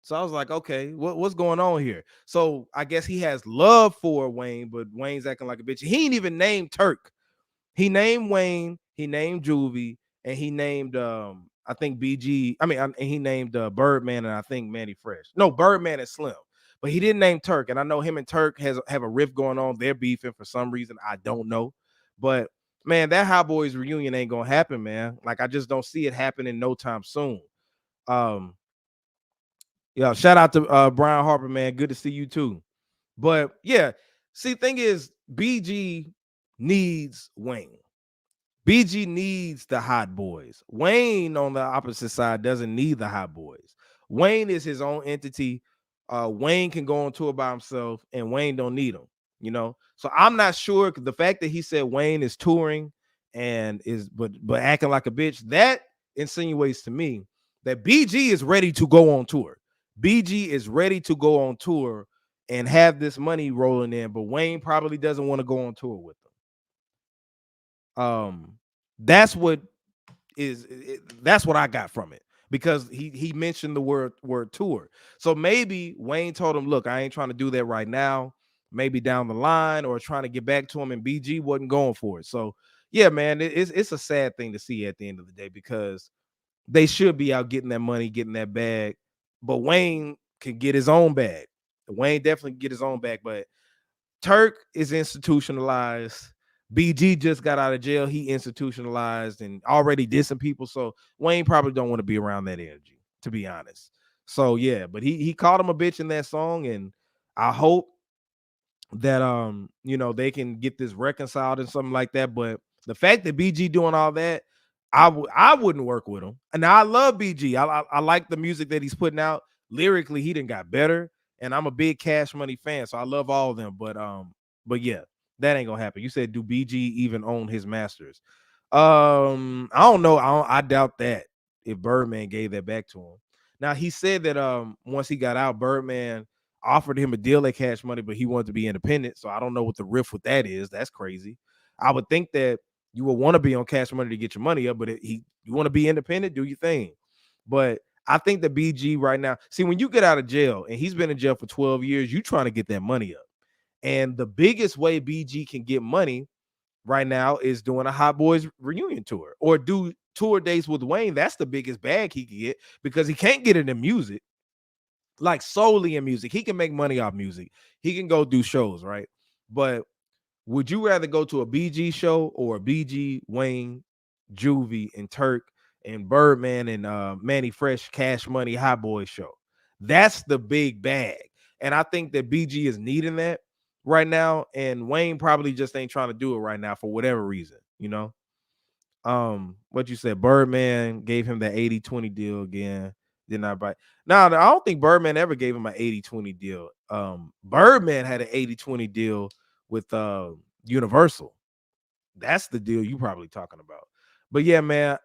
So I was like, okay, what's going on here? So I guess he has love for Wayne, but Wayne's acting like a bitch. He ain't even named Turk. He named Wayne, he named Juvie, and he named I think BG. I mean, and he named Birdman and I think Manny Fresh. No, Birdman and Slim, but he didn't name Turk. And I know him and Turk have a rift going on. They're beefing for some reason. I don't know, but man, that Hot Boys reunion ain't gonna happen, man. Like I just don't see it happening no time soon. Yeah, shout out to Brian Harper, man. Good to see you too. But yeah, see, thing is, BG needs Wayne. BG needs the Hot Boys. Wayne, on the opposite side, doesn't need the Hot Boys. Wayne is his own entity. Wayne can go on tour by himself, and Wayne don't need him. You know, so I'm not sure. The fact that he said Wayne is touring and is but acting like a bitch, that insinuates to me that BG is ready to go on tour. BG is ready to go on tour and have this money rolling in, but Wayne probably doesn't want to go on tour with them. That's what I got from it, because he mentioned the word tour. So maybe Wayne told him, look, I ain't trying to do that right now, maybe down the line, or trying to get back to him, and BG wasn't going for it. So yeah, man, it's a sad thing to see at the end of the day, because they should be out getting that money, getting that bag, but Wayne can get his own bag. Wayne definitely get his own bag, but Turk is institutionalized. BG just got out of jail. He institutionalized and already dissing people. So Wayne probably don't want to be around that energy, to be honest. So yeah, but he called him a bitch in that song, and I hope that they can get this reconciled and something like that. But the fact that BG doing all that, I wouldn't work with him. And I love BG. I like the music that he's putting out. Lyrically, he done got better, and I'm a big Cash Money fan, so I love all of them. But yeah, that ain't gonna happen. You said, do BG even own his masters? I don't know. I doubt that if Birdman gave that back to him. Now he said that once he got out, Birdman offered him a deal at Cash Money, but he wanted to be independent. So I don't know what the riff with that is. That's crazy. I would think that you would want to be on Cash Money to get your money up, but you want to be independent, do your thing. But I think that BG right now, see, when you get out of jail, and he's been in jail for 12 years, you trying to get that money up. And the biggest way BG can get money right now is doing a Hot Boys reunion tour, or do tour dates with Wayne. That's the biggest bag he can get, because he can't get it in music, like solely in music. He can make money off music. He can go do shows, right? But would you rather go to a BG show or a BG, Wayne, Juvie, and Turk, and Birdman and Manny Fresh, Cash Money, Hot Boy show? That's the big bag. And I think that BG is needing that. right now, and Wayne probably just ain't trying to do it right now for whatever reason, What you said, Birdman gave him that 80-20 deal again. Did not buy. No, I don't think Birdman ever gave him an 80-20 deal. Birdman had an 80-20 deal with Universal. That's the deal you probably talking about. But yeah, man,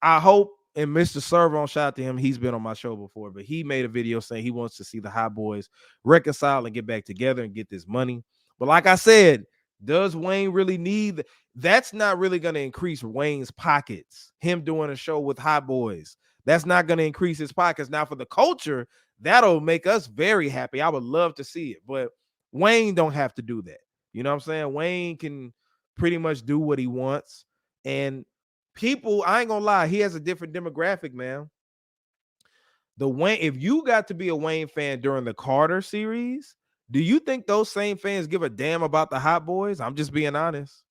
I hope, and Mr. Servon, shout out to him. He's been on my show before, but he made a video saying he wants to see the Hot Boys reconcile and get back together and get this money. But like I said, does Wayne really need that's not really going to increase Wayne's pockets. Him doing a show with Hot Boys, that's not going to increase his pockets. Now for the culture, that'll make us very happy. I would love to see it, but Wayne don't have to do that. You know what I'm saying? Wayne can pretty much do what he wants. And people, I ain't gonna lie, he has a different demographic, man. The Wayne, if you got to be a Wayne fan during the Carter series, do you think those same fans give a damn about the Hot Boys? I'm just being honest.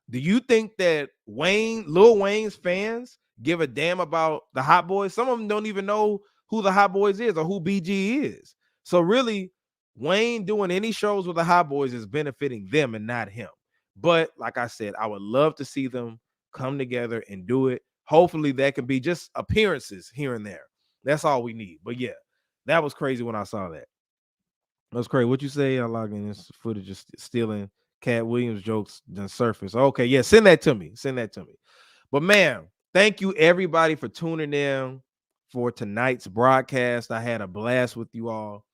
Do you think that Lil Wayne's fans give a damn about the Hot Boys? Some of them don't even know who the Hot Boys is or who BG is. So really, Wayne doing any shows with the Hot Boys is benefiting them and not him. But like I said, I would love to see them come together and do it. Hopefully that can be just appearances here and there. That's all we need. But yeah, that was crazy when I saw that. That was crazy. What you say? I'm logging this footage of stealing Katt Williams jokes then surface. Okay, yeah, send that to me. Send that to me. But man, thank you everybody for tuning in for tonight's broadcast. I had a blast with you all.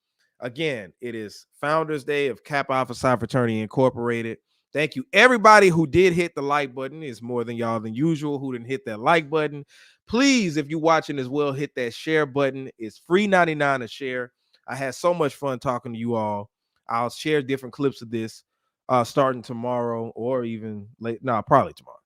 Again, it is Founders Day of Kappa Alpha Psi Fraternity Incorporated. Thank you everybody who did hit the like button. It's more than y'all than usual who didn't hit that like button. Please, if you're watching as well, hit that share button. It's free 99 a share. I had so much fun talking to you all. I'll share different clips of this starting tomorrow or even late. No, probably tomorrow.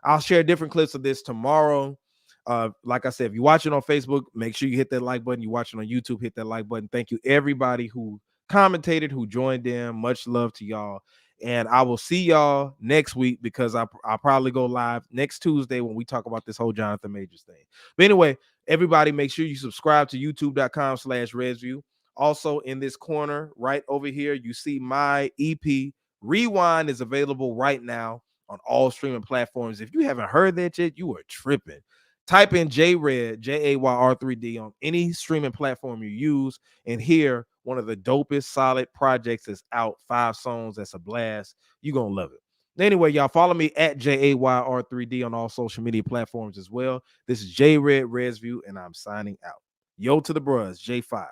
I'll share different clips of this tomorrow. Like I said, if you're watching on Facebook, make sure you hit that like button. You're watching on YouTube, hit that like button. Thank you, everybody who commentated, who joined in. Much love to y'all. And I will see y'all next week because I'll probably go live next Tuesday when we talk about this whole Jonathan Majors thing. But anyway, everybody, make sure you subscribe to youtube.com/ResView. Also, in this corner right over here, you see my EP. Rewind is available right now on all streaming platforms. If you haven't heard that yet, you are tripping. Type in JRED, JAYR3D on any streaming platform you use and hear one of the dopest solid projects that's out. 5 songs. That's a blast. You're going to love it. Anyway, y'all follow me at JAYR3D on all social media platforms as well. This is JRED Resview, and I'm signing out. Yo to the bros, J5.